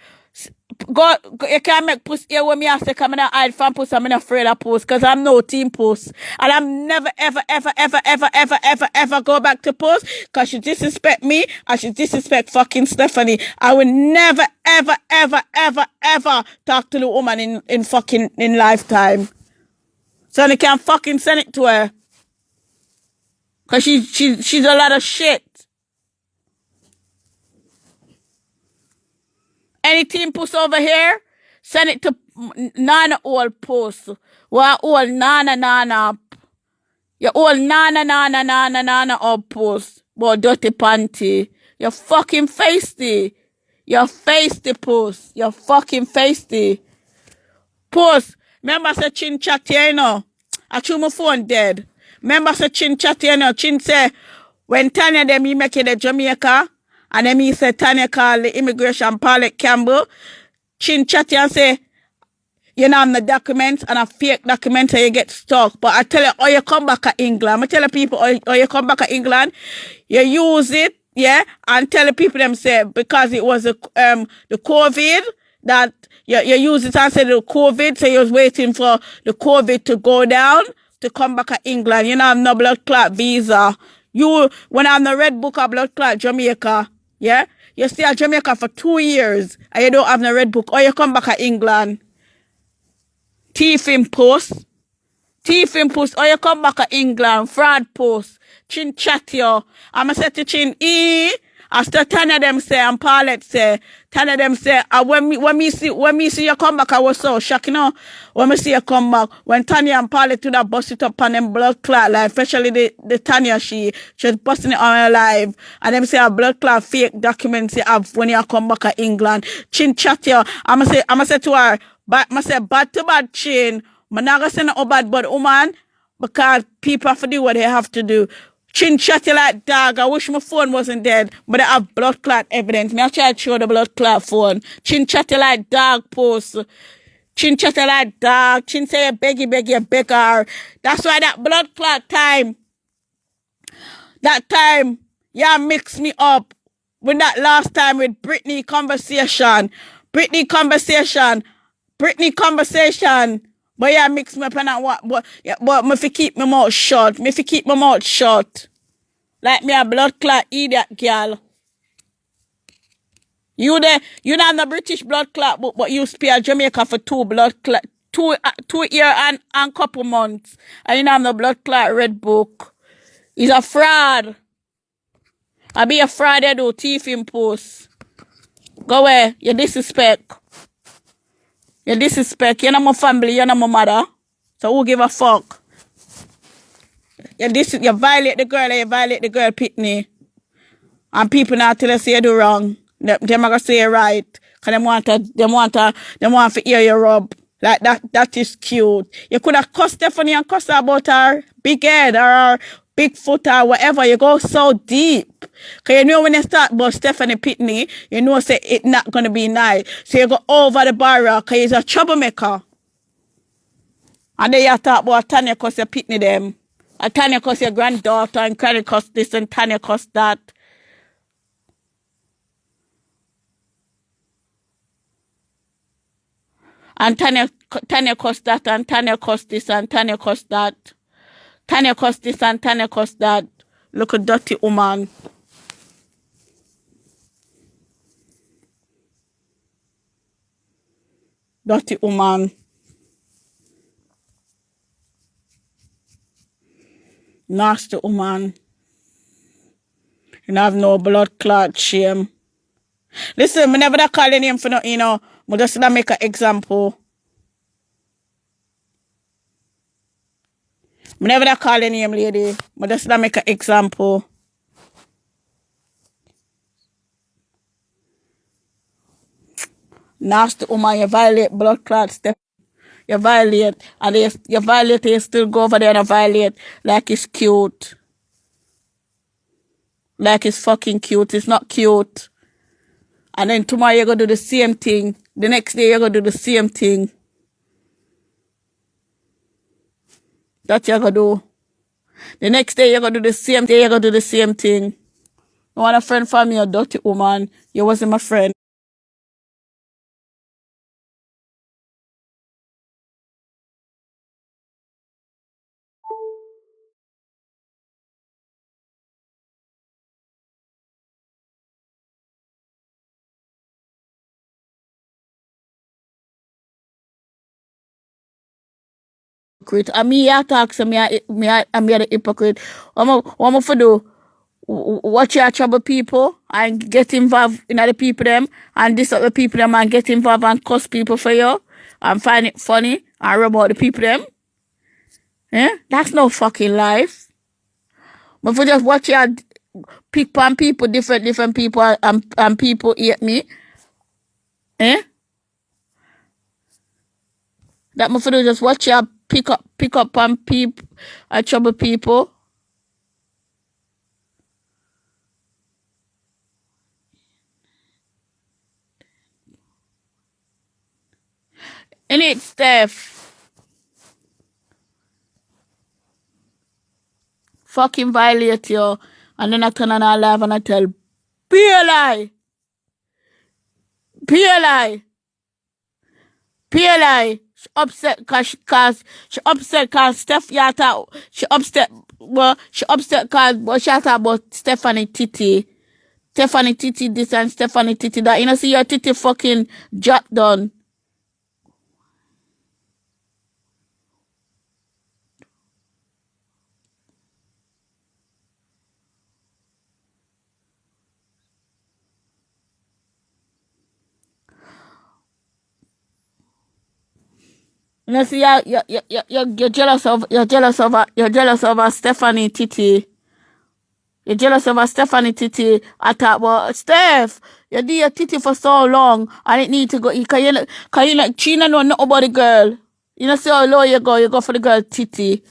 Go, you can't make puss here when me ask to come and hide from puss. I'm not afraid of puss. Cause I'm no team puss. And I'm never ever go back to puss. Cause she disrespect me. And she disrespect fucking Stephanie. I will never ever talk to the woman in fucking in lifetime. So they can't fucking send it to her. Cause she's a lot of shit. Any team puss over here, send it to Nana old post. Well, old Nana. Your old Nana old post. Boy, dirty panty. You're fucking feisty. You're feisty post. You're fucking feisty. Post. Remember I said chin chat here, you know. I threw my phone dead. Remember say Chin chat you know, Chin say when Tanya them he make it in Jamaica and then he say Tanya call the immigration Paulette Campbell, Chin chat and say you know, the documents and a fake document and you get stuck. But I tell you, oh, you come back to England. I tell the people, oh, you come back to England, you use it, yeah, and tell the people them say because it was the COVID that you use it and say the COVID, so you was waiting for the COVID to go down to come back to England. You know, have no blood clot visa. You, when I'm the red book of blood clot Jamaica, yeah, you stay at Jamaica for 2 years and you don't have no red book, or you come back to England. Thief in post, or you come back to England, fraud post, Chin chat you. I'ma say to Chin, I still Tanya them say and Paulette say, Tanya them say, when me see you come back, I was so shocked, you know. When me see you come back, when Tanya and Paulette do that bust it up on them blood clot, like especially the Tanya she's busting it on her live, and them say a blood clot fake documents you have when you come back to England. Chin chat you. I'ma say to her, but I say bad to bad Chin. I'm not gonna say no bad but woman, because people have to do what they have to do. Chin chatty like dog. I wish my phone wasn't dead, but I have blood clot evidence. Me I try to show the blood clot phone. Chin chatty like dog post. Chin chatty like dog. Chin say you beg you beg her. That's why that blood clot time. That time, yeah, mix me up with that last time with Britney conversation. Britney conversation. But yeah, mix me up and that but me fi keep my mouth shut. Like me a blood clot idiot girl. You not the British blood clot but you spare Jamaica for 2 blood clot 2 year and couple months. And you not the blood clot red book. He's a fraud. I be a fraud you do thief in post. Go away, you disrespect. You disrespect. You're not my family, you're not my mother. So who give a fuck? You violate the girl and you violate the girl pitney. And people now tell us you do wrong. Them are gonna say it right. Cause them want to hear you rub. Like that is cute. You could have cussed Stephanie and cussed her about her big head or her big foot or whatever. You go so deep. Because you know when you start about Stephanie Pitney, you know say it's not going to be nice. So you go over the barrel because he's a troublemaker. And then you talk about Tanya cuss your Pitney them. And Tanya cuss your granddaughter and Tanya cuss this and Tanya cuss that. And Tanya cuss that and Tanya cuss this and Tanya cuss that. Tanya cuss this and Tanya cuss that. Look a dirty woman. Dirty woman. Nasty woman. You have no blood clot shame. Listen, me never call your name for no, you know. I just make an example. Me never call your name, lady. I just make an example. Nasty woman, you violate blood clot stuff. You violate, and you violate, you still go over there and violate like it's cute. Like it's fucking cute. It's not cute. And then tomorrow you're going to do the same thing. The next day you're going to do the same thing. That you're going to do. The next day you're going to do the same thing. You're going to do the same thing. You want a friend from me, a dirty woman. You wasn't my friend. And me, I talk to me, I'm the hypocrite. What am I for do? Watch your trouble people and get involved in other people them and this other people them and get involved and cuss people for you and find it funny and rub out the people them. Eh? That's no fucking life. But if you just watch your pick on people, different people and people hate me. Eh? That my do just watch your pick up on people trouble people. In it, Steph. Fucking violate you. And then I turn on our live and I tell, be a lie. Be a lie. Be a lie. She upset cause she upset cause Steph yata. She upset cause but she talk about Stephanie Titi. Stephanie Titi this and Stephanie Titi that. You know see your Titi fucking jot done. You know, see, you're jealous of a Stephanie Titi. You're jealous of a Stephanie Titi. I thought, well, Steph, you did your Titi for so long. I didn't need to go. Cause you like, China know nothing about the girl. You know, see how low you go for the girl Titi.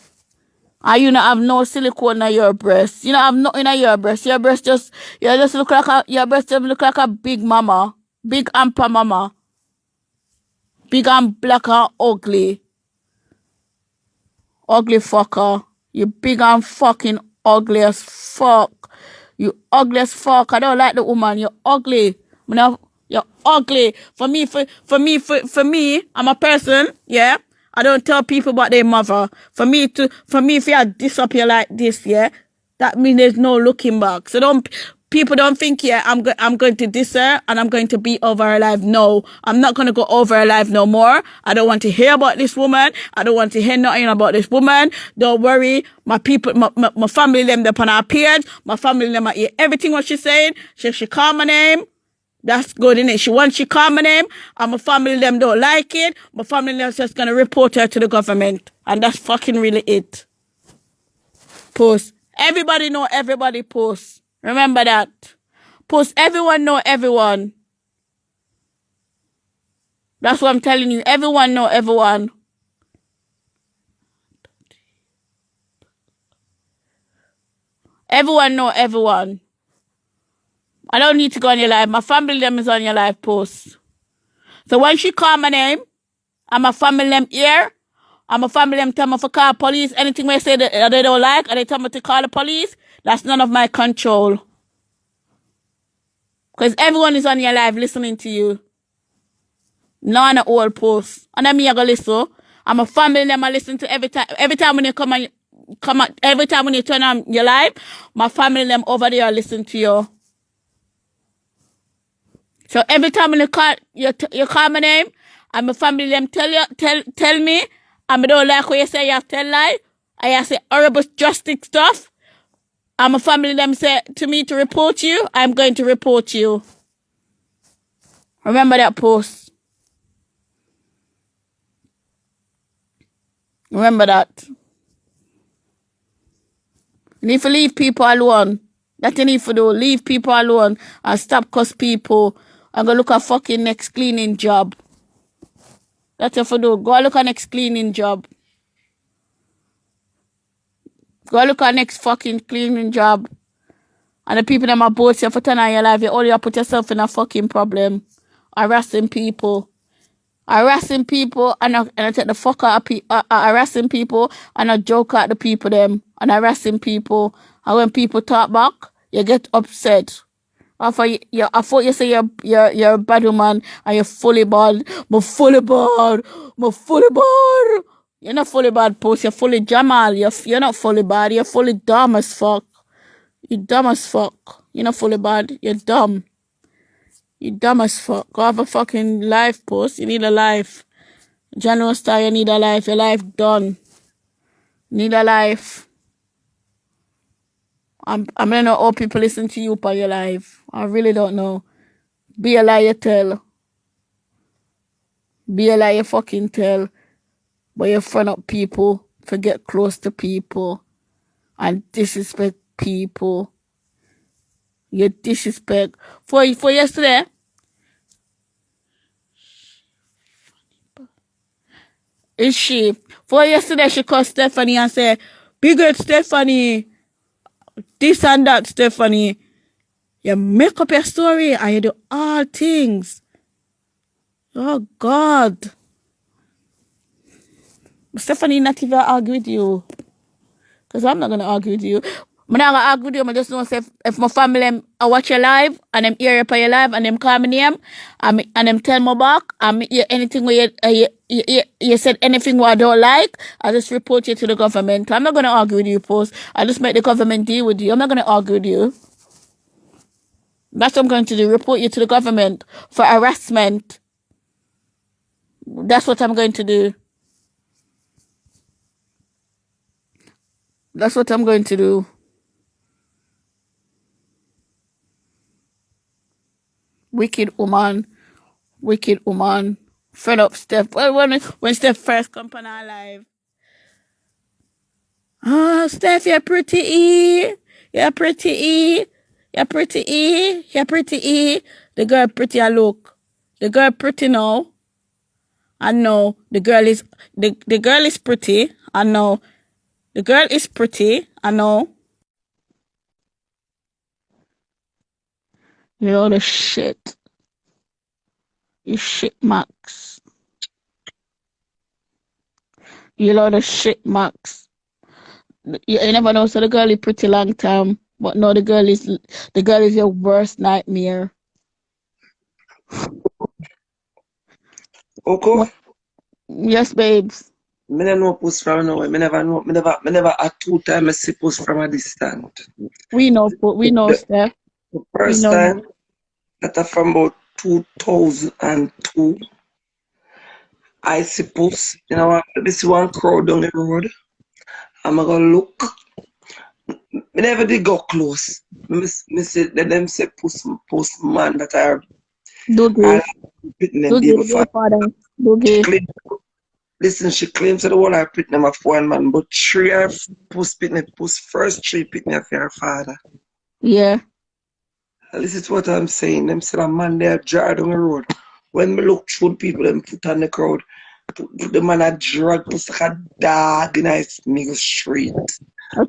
And you don't have no silicone in your breast. You don't have nothing in your breast. Your breast just look like your breast just look like a big mama. Big amper mama. Big and black and ugly. Ugly fucker. You big and fucking ugly as fuck. You ugly as fuck. I don't like the woman. You're ugly. You're ugly. For me, I'm a person, yeah. I don't tell people about their mother. For me, if you disappear like this, yeah, that means there's no looking back. So people don't think, yeah, I'm going to diss her and I'm going to be over her life. No, I'm not going to go over her life no more. I don't want to hear about this woman. I don't want to hear nothing about this woman. Don't worry. My people, my family, them up on her page. My family, them hear everything what she's saying. She call my name. That's good, innit? Once she call my name, and my family, them don't like it. My family, them's just going to report her to the government. And that's fucking really it. Puss. Everybody know everybody, Puss. Remember that. Puss, everyone know everyone. That's what I'm telling you. Everyone know everyone. Everyone know everyone. I don't need to go on your live. My family them is on your live post. So when she call my name, and my family them here, and my family them tell me to call police, anything they say that they don't like, and they tell me to call the police, that's none of my control. Because everyone is on your live listening to you. None of all posts. And then me I go listen. And my family them I listen to every time. Every time when you come on, every time when you turn on your live, my family them over there listen to you. So every time when you call my name, and my family them tell me, and I don't like what you say, you tell lie, I say horrible drastic stuff, and my family them say to me to report you, I'm going to report you. Remember that post. Remember that. You need to leave people alone. That you need to do. Leave people alone and stop cuss people and go look at fucking next cleaning job. That's what you do. Go look at next cleaning job. Go look at next fucking cleaning job. And the people that are both you for turn on your life, you only put yourself in a fucking problem. Harassing people. Harassing people and I take the fuck out of harassing people and I joke at the people them and harassing people. And when people talk back, you get upset. I thought you say you're a bad woman and you're fully bad. I'm fully bad. I'm fully bad. You're not fully bad, Post. You're fully Jamal. You're not fully bad. You're fully dumb as fuck. You're dumb as fuck. You're not fully bad. You're dumb. You're dumb as fuck. Go have a fucking life, Post. You need a life. General Star, you need a life. Your life done. Need a life. I don't know how people listen to you for your life. I really don't know. Be a liar, tell. Be a liar, fucking tell. But you front up people, forget close to people, and disrespect people. You disrespect. For yesterday, is she? For yesterday, she called Stephanie and said, "Be good, Stephanie. This and that, Stephanie. You make up your story and you do all things." Oh, God. Stephanie not even argue with you. Because I'm not going to argue with you. I'm not going to argue with you. I just know if my family I watch your live and them hear you for your live and them call me name and them tell me back and anything where you said anything what I don't like, I just report you to the government. I'm not going to argue with you, Post. I just make the government deal with you. I'm not going to argue with you. That's what I'm going to do. Report you to the government for harassment. That's what I'm going to do. That's what I'm going to do. Wicked woman. Wicked woman. Fed up Steph. Well, when Steph first come on our live. Oh, Steph, you're pretty E. You're pretty E. You're pretty E. You're pretty E. The girl pretty I look. The girl pretty now. I know. The girl is pretty. I know. The girl is pretty. I know. You know the shit. You shit, Max. You know the shit, Max. You never know. So the girl is pretty long time, but no, the girl is your worst nightmare. Ukku? Yes, babes. Me never know Puss from nowhere. Me never at 2 times I see Puss from a distance. We know, Steph. The first time, that from about 2002, I see Puss. You know what? This one crowd down the road. I'm gonna look. Me never did go close. Me say, let them say Puss man that I Listen, she claims that the one I put them of one man, but 3 are Puss first 3 pick me for her father. Yeah. This is what I'm saying. Them say a man there drive down the road when we look through people them put on the crowd, put the man a drug Puss like a dog in a nigga street.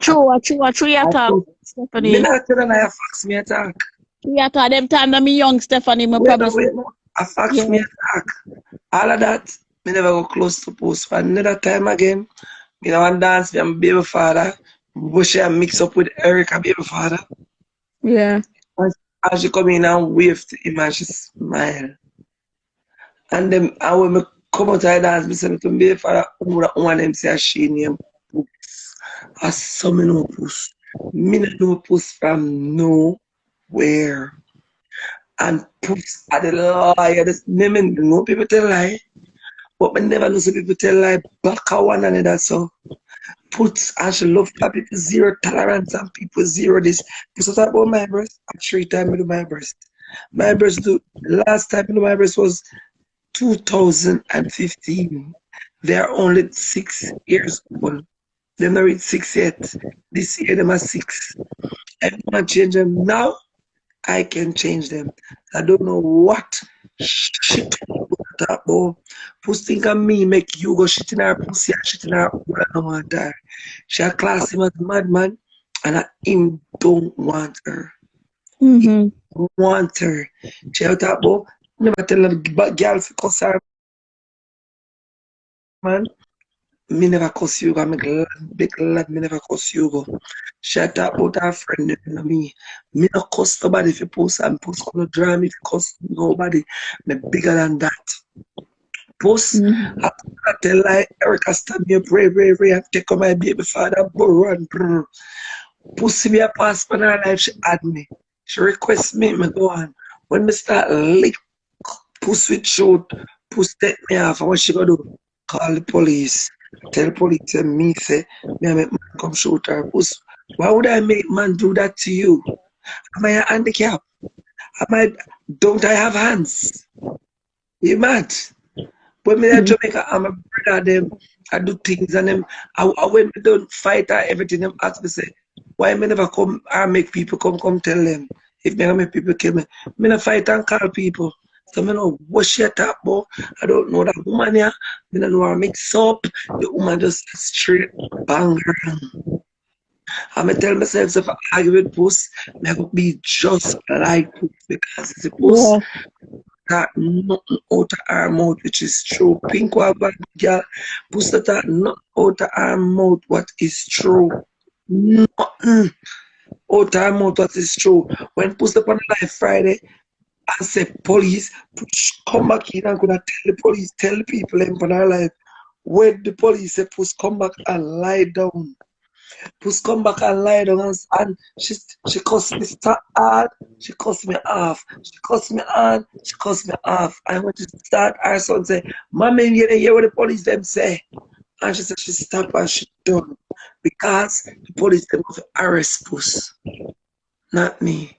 True, you I talk, think, me Stephanie. not tell them I fax me attack. You talk them time that me young, Stephanie, me Wait, probably no, say, wait, no. I yeah. fax me attack. All of that, me never go close to Post for another time again. Me know one dance with my baby father. Bush I mix up with Erica baby father. Yeah. As she come in and wave to him and she smile. And then I when me come out of the dance, me say to my baby father, who that one them say she name Puss. I saw me know Puss. Me not know Puss from nowhere. And Puss are the liar. This name no people tell lie. But me never know some people tell lie back at one another. So Puts and she love for people zero tolerance and people zero this. Puss talk about my breast. I 3 times I do my breast. My breast do last time I do my breast was 2015. They are only 6 years old. They're not reached 6 yet. This year them are 6. I want to change them now. I can change them. I don't know what shit that boy. Puss think of me make you go shit in her pussy and shit in her hole. I don't want her. She a class him as madman and him don't want her. Mm-hmm. Don't want her. She out that boy. Never tell her girl to cuss her man. Me never cuss you, I'm glad, big glad me never cuss you go. Shut up about her friend and me. Me no cuss nobody if you post and post gonna drive me if you cuss nobody. Me bigger than that. Post Mm-hmm. I tell like Erica stand me up, pray, and take on my baby father, run. Pussy me a pass for her life, she add me. She request me go on. When me start lick Puss with shoot, Puss take me off, and what she gonna do? Call the police. Tell police and me say, me I make man come shoot her. Puss, why would I make man do that to you? Am I a handicap? Don't I have hands? You mad? When me at Jamaica, I'm a brother them. I do things and them. When we don't fight or everything, them ask me say, why me never come or make people come tell them. If me make people kill me, me not fight and call people. So me know what she talk about. I don't know that woman here. Me don't know how mix up. The woman just straight banger. I'm tell myself if I argue with Puss, me go be just like Puss because it's a Puss Yeah. that nothing out of her mouth, which is true. Pink or bad girl, Puss that nothing out of her mouth, what is true. Nothing out of her mouth, what is true. When Puss up on live Friday, I say police, Puss come back in and gonna tell the police, tell the people in on her life. When the police say Puss come back and lie down. Puss come back and lie down and she cussed me start hard, she cussed me off, she cussed me on, she cussed me off. I went to start her son say, Mommy, you hear what the police them say? And she said she stopped and she done. Because the police them have arrest Puss, not me.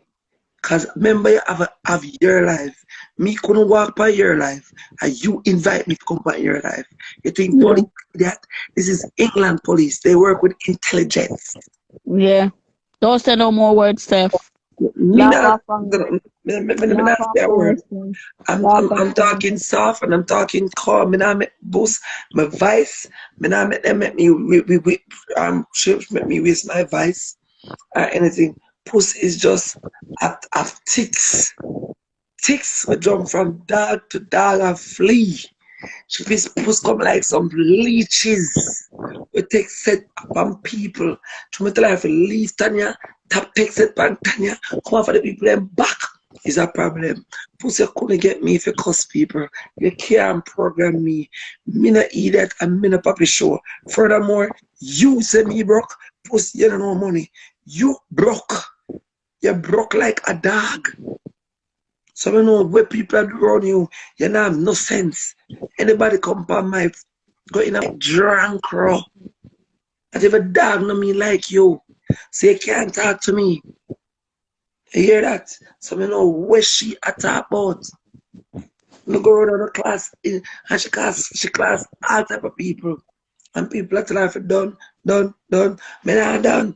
Cause remember you have your life. Me couldn't walk by your life. And you invite me to come by your life. You think Yeah. police that this is England police. They work with intelligence. Yeah. Don't say no more words, Steph. Me Laugh not off on me laugh not off say a on word. Steph. I'm, Laugh I'm off I'm on. talking soft and I'm talking calm. Me not make boost my voice. Me not make them make me make me waste my voice or anything. Puss is just have ticks. Ticks will jump from dog to dog and flee. She Puss come like some leeches. We take set upon people. To make life leave Tanya, tap take set upon Tanya, come for the people them back is a problem. Puss you couldn't get me if you cuss people. You can't program me. Me not idiot and me not puppy show. Furthermore, you say me broke, Puss you don't know money. You broke. You broke like a dog. So I know where people are around you, you don't have no sense. Anybody come by my go in a drunk crow. That if a dog know me like you, so you can't talk to me. You hear that? So I know where she at about. Look around the class and she class all type of people. And people at life done. Me not done.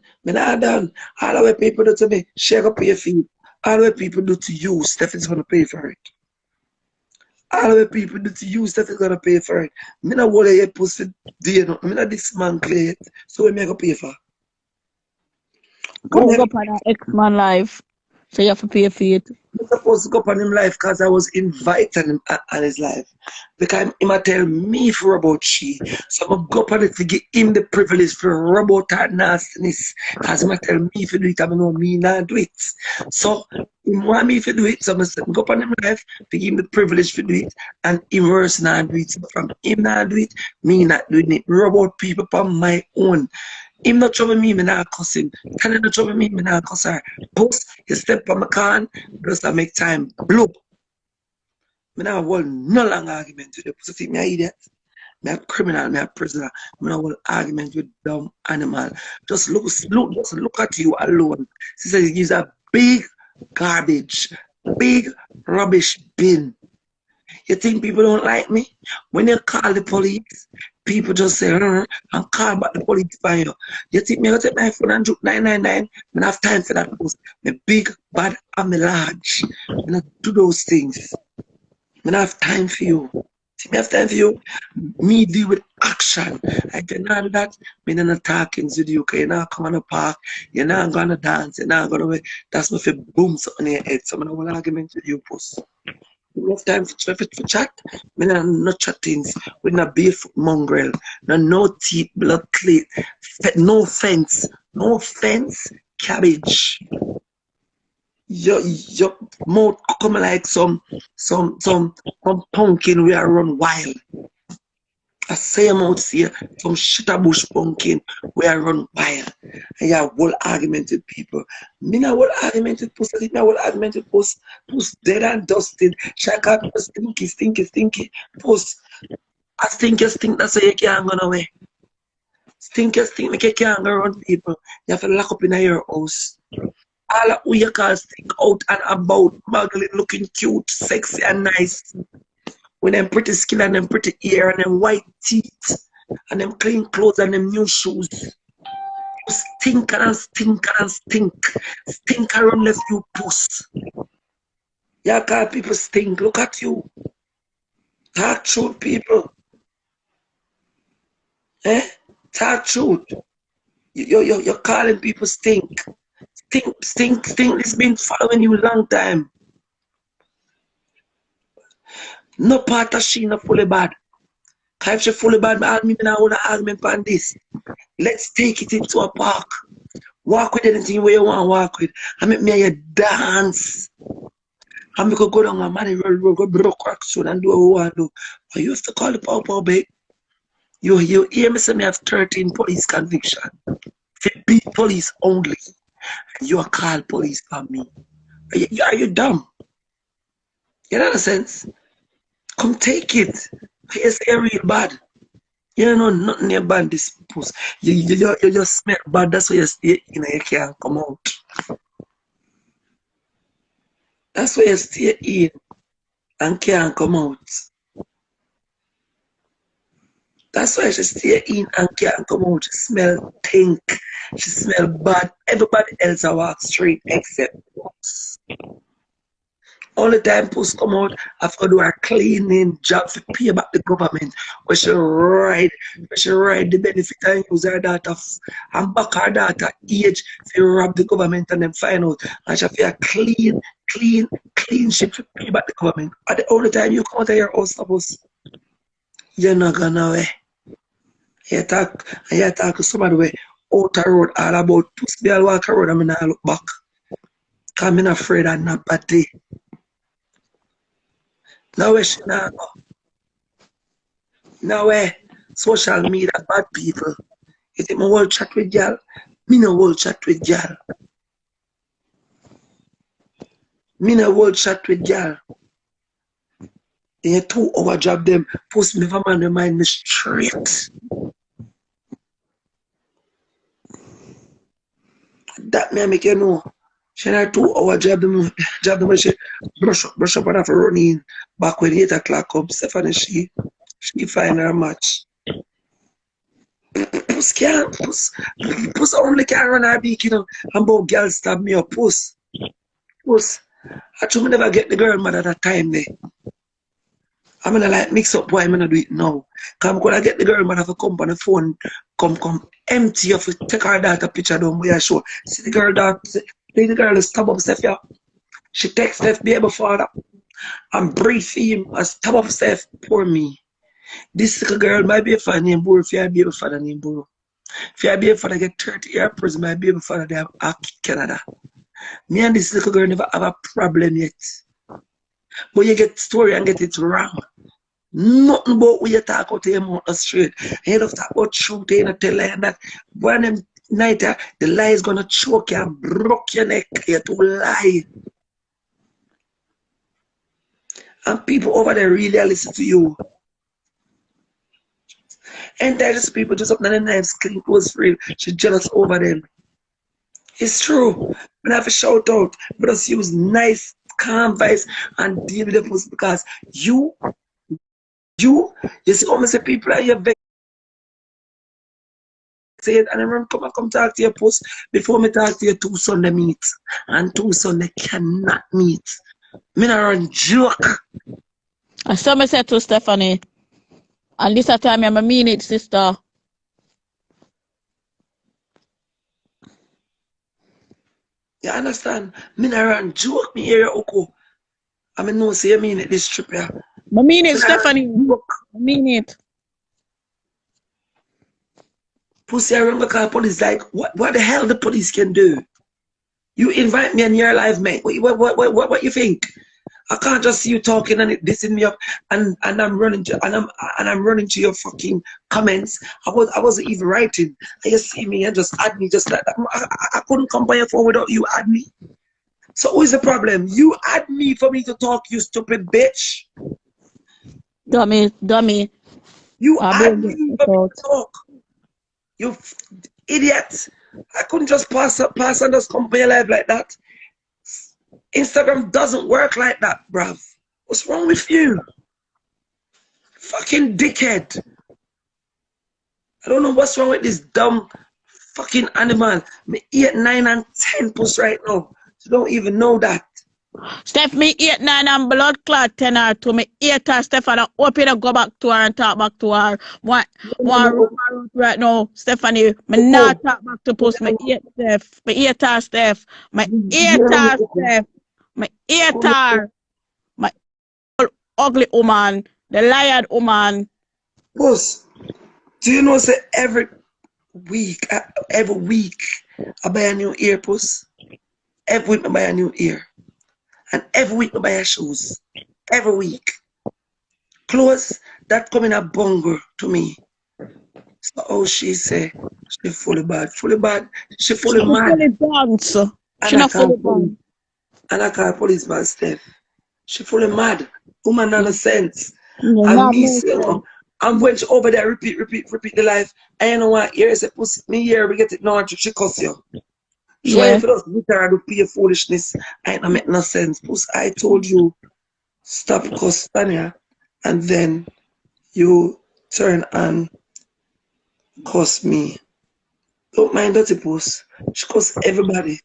All the way people do to me, shake up your feet. All the way people do to you, Steph is gonna pay for it. all the people do to you, Steph is gonna pay for it. Me not worry your pussy do you know. Me not dismantle it. So we make a pay for. Come go up on an X-Man life. So you have to pay for it. I'm supposed to go up on him life because I was inviting him on his life. Because he might tell me for about she. So I'm go up on it to give him the privilege for rub out that nastiness. Because he might tell me if you do it, I know me not do it. So he want me to do it. So I'm go up on him life to give him the privilege to do it. And him worse not do it. So from him not do it, me not doing it. Rub out people on my own. Him not trouble me not cuss him. Can not trouble me not cuss her. Puss, you step on my can, just to make time blow. Me not hold no long argument with you. Pussy think me a idiot. Me a criminal, me a prisoner. Me not hold argument with dumb animal. Just look at you alone. She says he gives a big garbage, big rubbish bin. You think people don't like me? When you call the police, people just say, and call back the police for you. You think me going to take my phone and juke 999? I don't have time for that post. Me big, bad, and me large. I don't do those things. I don't have time for you. See, me have time for you. Me deal with action. I cannot do that. Me not talking with you. You're not coming to the park. You're not going to dance. You're not going to. That's my favorite boom something in your head. So I'm not going to argument with you, Puss. Enough time for chat. Me not chat things with no beef mongrel, no teeth, blood cleat, no fence, cabbage. Your mouth come like some pumpkin we are run wild. I say I'm out here, some shitterbush pumpkin we are run wild. And you have whole argument with people. Me not whole argument with Puss. I think me whole argument with Puss. Puss dead and dusted. Shaka stinky. Puss, I stink, that's why you can't go away. Stink, make you can't go around people. You have to lock up in your house. All of who you can stink out and about, muggling, looking cute, sexy and nice. With them pretty skin and them pretty hair and them white teeth and them clean clothes and them new shoes. You stink and stink. Stink around left you, Puss. Yeah, call people stink. Look at you. Talk truth, people. Talk truth. You're calling people stink. Stink. It's been following you a long time. No part of she not fully bad. If she fully bad, I want to argument on this. Let's take it into a park. Walk with anything where you want to walk with. I make me a dance. I make go down and man go broke crack soon and do what we want to do. But you have to call the power, babe. You hear me say me have 13 police conviction. If it beat police only. You are called police for me. Are you dumb? You know the sense? Come take it. You say you're real bad. You don't know nothing about this Puss. You just smell bad. That's why you stay in. You can't come out. That's why you stay in and can't come out. That's why she stay in and can't come out. She smell stink. She smell bad. Everybody else walk straight except Puss. All the time Puss come out, after do a cleaning job to pay back the government, where she ride the benefit and use her data and back her data age to rob the government and then find out. And she feel clean shit to pay back the government. At the only time you come out of your house, Puss, you're not gonna away. You talk to somebody way out the road all about Puss. Be all walk the road and I look back. Cause I'm not afraid of nobody. Now where she now go? Now where social media bad people. You think I will chat with y'all? Me no will chat with y'all. Me no will chat with y'all. They 2 hour job them. Post me for man remind me straight. That may make you know. She had 2 hour job them when she brush up on her for running back when 8 o'clock up. Stephanie she find her match. Puss only can run her beak, you know, and both girls stab me up. Puss. I should never get the girl mad at that time there. I'm gonna like mix up why I'm gonna do it now. Cause I'm gonna get the girl man have to come on the phone, come empty of it, take her daughter picture down where I show. See the girl that the girl is stab up Steph, yeah. She text Steph baby father. I'm brief him and stab up Steph, poor me. This little girl might be a father named Buru, if you have a father named Buru. If you have a father get 30 year prison, my baby father they have Canada. Me and this little girl never have a problem yet. But you get story and get it wrong. Nothing about what you talk about your mouth straight. You don't talk about truth, you don't tell her that. One them night, the lie is gonna choke you and broke your neck. You to lie. And people over there really listen to you. And there's just people just up in the knives, clean clothes free. She's jealous over them. It's true. But I have to shout out. But just use nice, calm voice and deal with the Puss because you see how many people are here say it, and I remember come talk to your Puss before me talk to your two sons they meet. And two sons they cannot meet. Me not run joke. I saw me say to Stephanie, and this time I mean it, sister. You understand? Me not run joke, me hear you, Ukku. I mean no say you mean it this trip here. I mean it, Stephanie. I mean it. Pussy, I remember because police like, what the hell the police can do? You invite me in your life, mate. What you think? I can't just see you talking and it dissing me up, and I'm running to I'm running to your fucking comments. I wasn't even writing. And you see me and just add me just like that. I couldn't come by your phone without you add me. So who is the problem? You add me for me to talk, you stupid bitch. Dummy. You add me for me to talk. You idiot. I couldn't just pass and just come by your life like that. Instagram doesn't work like that, bruv. What's wrong with you? Fucking dickhead. I don't know what's wrong with this dumb fucking animal. Me 8, 9, and 10 Puss right now. You don't even know that. Steph, me 8, 9 and blood clot 10 or 2. Me 8 her, Steph, and I hope you go back to her and talk back to her. One right now, Stephanie. Me not talk back to Puss. Me 8 Steph. Me 8 her, Steph. Me 8 her, Steph. Me 8 her. My ugly woman. The liar woman. Puss, do you know say every week I buy a new ear, Puss? Every week I buy a new ear. And every week I buy her shoes. Every week. Clothes that come in a bungle to me. So oh she say she fully bad. Fully bad. She fully mad. Fully dance. She not fully bad. And I call policeman Steph. She fully mad. Woman not a sense. No, And me say, I'm when she over there repeat the life. And you know what? Here is a Pussy. Me here we get it now. She cuss you. Yeah. If it doesn't with her to pay foolishness, I ain't make no sense. Puss, I told you stop cuss Tanya, and then you turn and cuss me. Don't mind dirty Puss. She cuss everybody.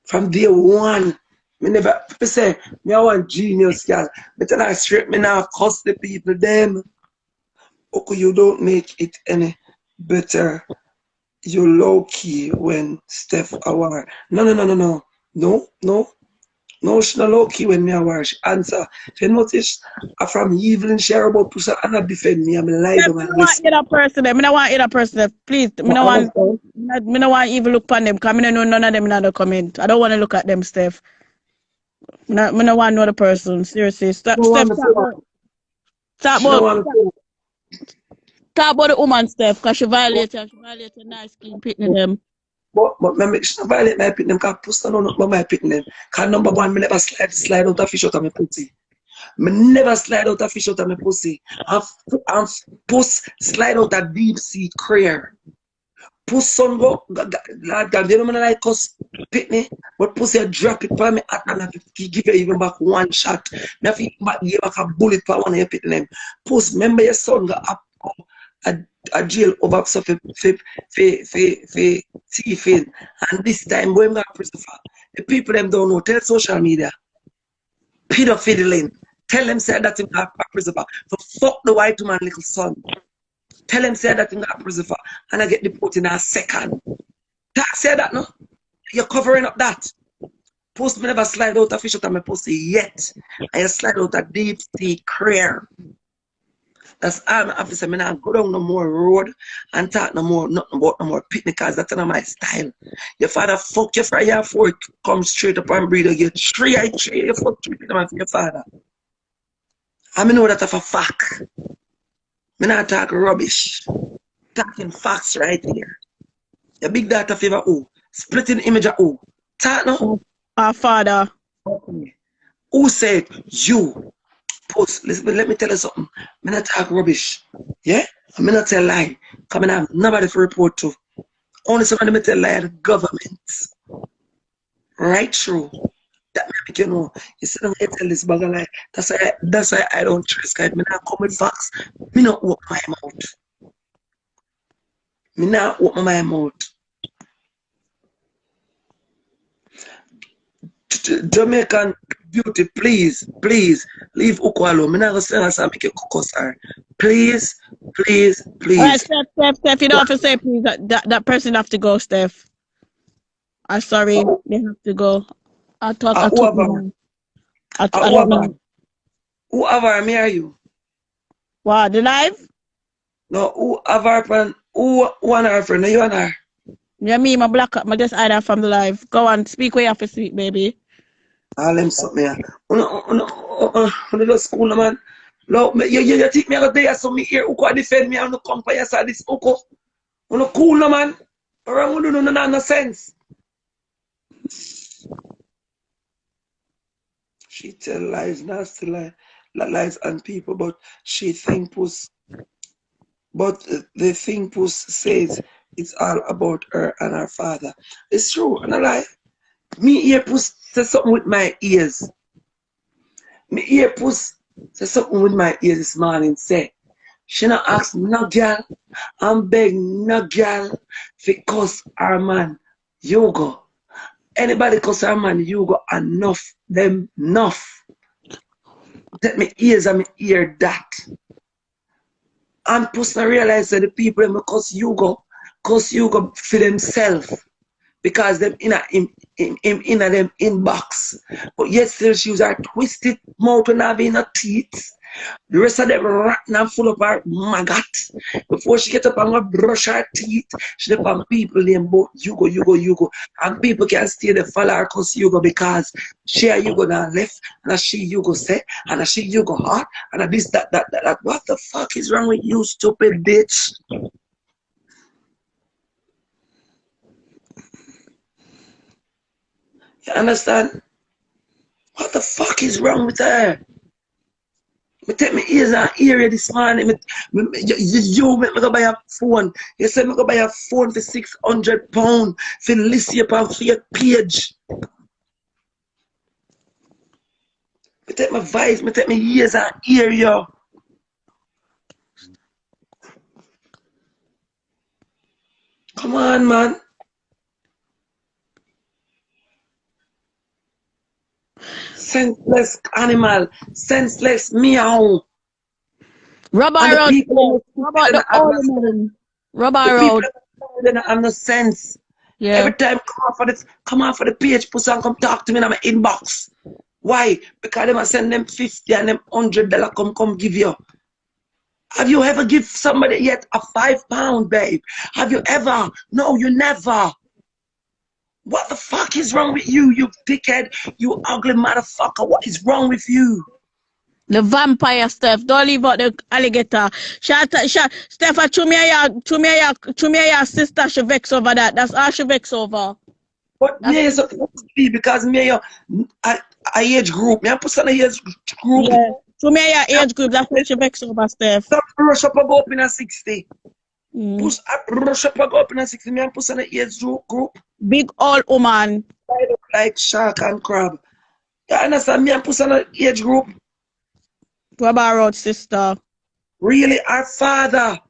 From day one. Me never say me I want genius girl. But then I straight me now cuss the people them. Okay, you don't make it any better. You low key when Steph aware. No, she not low key when me aware. She answer. She notice from Evelyn share about Puss and not defend me. I'm lie to my list. I don't want either person. Please, me no want even look on them. Cause me no know none of them in the comment. I don't want to look at them, Steph. Me no want another person. Seriously, Steph. Talk about the woman, Steph, because she violated nice skin picking them. But me she not violate my picking them because Puss don't know my picking them. Because number one, me never slide out a fish out of my pussy. Me never slide out a fish out of my pussy. And Puss slide out a deep sea career. Puss son go, God, you know me like cuss picnic, but Pussy drop it for me and I give you even back one shot. Me have to give back a bullet for one of your picking them. Puss, remember your son got up a jail over for thieving. And this time, when we prison for, the people them don't know, tell social media. Pedophiling. Tell him say that him got a prison for fuck the white woman little son. Tell him say that him got a prison for and I get deported in a second. Say that no? You're covering up that. Puss me never slide out a fish out of my pussy yet. I slide out a deep sea career. That's all I have to say. I not go down no more road and talk no more nothing about no more picnic because that's not my style. Your father fuck you for a year before it comes straight up and breed again. I tree, you fuck three for your father. I know that for a fact. I not talk rubbish. Talking facts right here. Your big data favor who? Splitting image of who? Talk now. Our father. Who said you? Puss, listen, let me tell you something. I'm not talk rubbish. Yeah? I'm not tell lie. Come on, nobody for report to. Only somebody me tell lie the government. Right through. That make you know. You see them tell this bag of lie. That's why I don't trust guys. Me not come with facts. Me not open my mouth. Me not open my mouth. Jamaican beauty, please, leave Ukku alone. I'm not going to say that make you cuss her. Please. All right, Steph, you don't have to say please. That person have to go, Steph. I'm sorry, they have to go. I thought I took them. I don't know. Whoever me are you? What, the live? No, who one her friend? No, you and her. Yeah, me, my black, my just either from the live. Go on, speak where you have to speak, baby. All them something here. Just cool, man. Look, you think me a go there so me hear Ukku defend me and no come for your side this Ukku. No cool, no man. Around no no sense. She tell lies, nasty lies on people, but she think Puss. But the thing Puss says it's all about her and her father. It's true, and I lie. Me hear Puss say something with my ears. Me hear Puss say something with my ears this morning. Say, she not ask no girl and beg no girl because her man, you go. Anybody cause her man, you go enough, them enough. Let me ears and me hear that. And Puss not realize that the people because you go for themselves. Because them in them inbox. But yet still she use her twisted mouth and having no teeth. The rest of them rotten and full of her maggot. Before she get up and go brush her teeth, she dep on people name both you go. And people can stay there follow her cause you go because she and you go down left, and she you go say, and she you go hard, and this that. What the fuck is wrong with you, stupid bitch? You understand? What the fuck is wrong with her? Me take my ears and hear you this morning. You make me go buy a phone. You said me go buy a phone for £600 for list you on fake page. Me take my voice, me take my ears and hear you. Come on, man. Senseless animal, senseless meow. Rubber road. Rubber the old man. Rubber road. They don't have no sense. Yeah. Every time come on for the page, Puss and come talk to me in my inbox. Why? Because them send them 50 and them $100 come give you. Have you ever give somebody yet a £5, babe? Have you ever? No, you never. What the fuck is wrong with you, you dickhead? You ugly motherfucker. What is wrong with you? The vampire Steph. Don't leave out the alligator. Steph, to me your sister she vex over that. That's all she vex over. But me is supposed to be because me I age group. Me I put on a age group. Yeah. To me your age group. That's what she vex over, Steph. Stop rush up and go up in a 60. Push up, rush up and go up in a 60. Me I put on a age group. Big old woman. Like shark and crab. You understand? Me I put on an age group. Rubber road sister. Really, our father.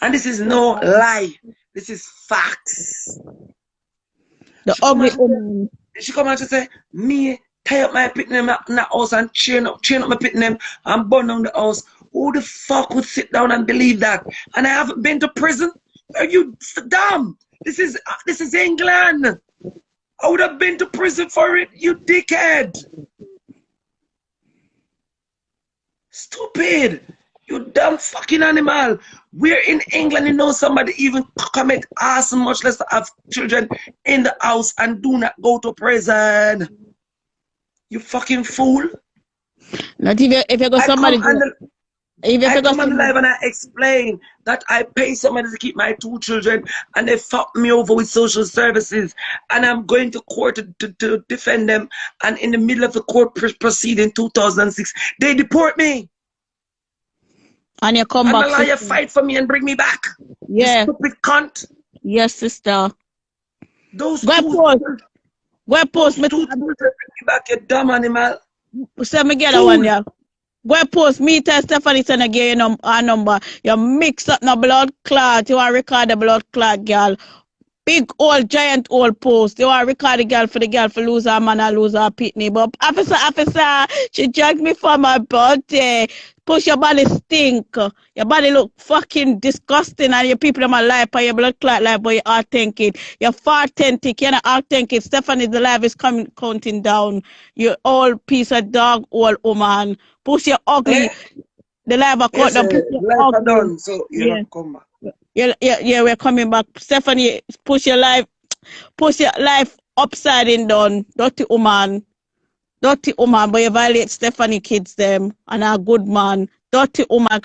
And this is no lie. This is facts. The ugly woman. She come and she say, me tie up my pit them in the house and chain up my pit them and burn down the house. Who the fuck would sit down and believe that? And I haven't been to prison? Are you dumb? This is England. I would have been to prison for it, you dickhead. Stupid. You dumb fucking animal. We're in England, you know somebody even commit arson, much less to have children in the house and do not go to prison. You fucking fool. Not if you go somebody. I come on live and I explain that I pay somebody to keep my 2 children and they fuck me over with social services and I'm going to court to defend them, and in the middle of the court proceeding 2006 they deport me. And you come and back. And the lawyer fight for me and bring me back. Yeah. You stupid cunt. Yes, sister. Those Go post me. Bring me back, you dumb animal. Send me get a one, yeah. Go post me tell Stephanie send a get your number. You mix up the blood clot. You want to record the blood clot, girl. Big old giant old post. You want to record the girl for lose her man or lose her pitney. But officer, she dragged me for my birthday. Push, your body stink. Your body look fucking disgusting, and your people in my life and your blood clot life, but you're authentic. You're far authentic. You're not authentic. Stephanie, the life is counting down. You old piece of dog, old woman. Push, you're ugly. The life I caught them. Life are done, so you don't come back. Yeah, we're coming back. Stephanie, push your life upside down. Dirty woman, but you violate Stephanie kids them and a good man. Dirty woman.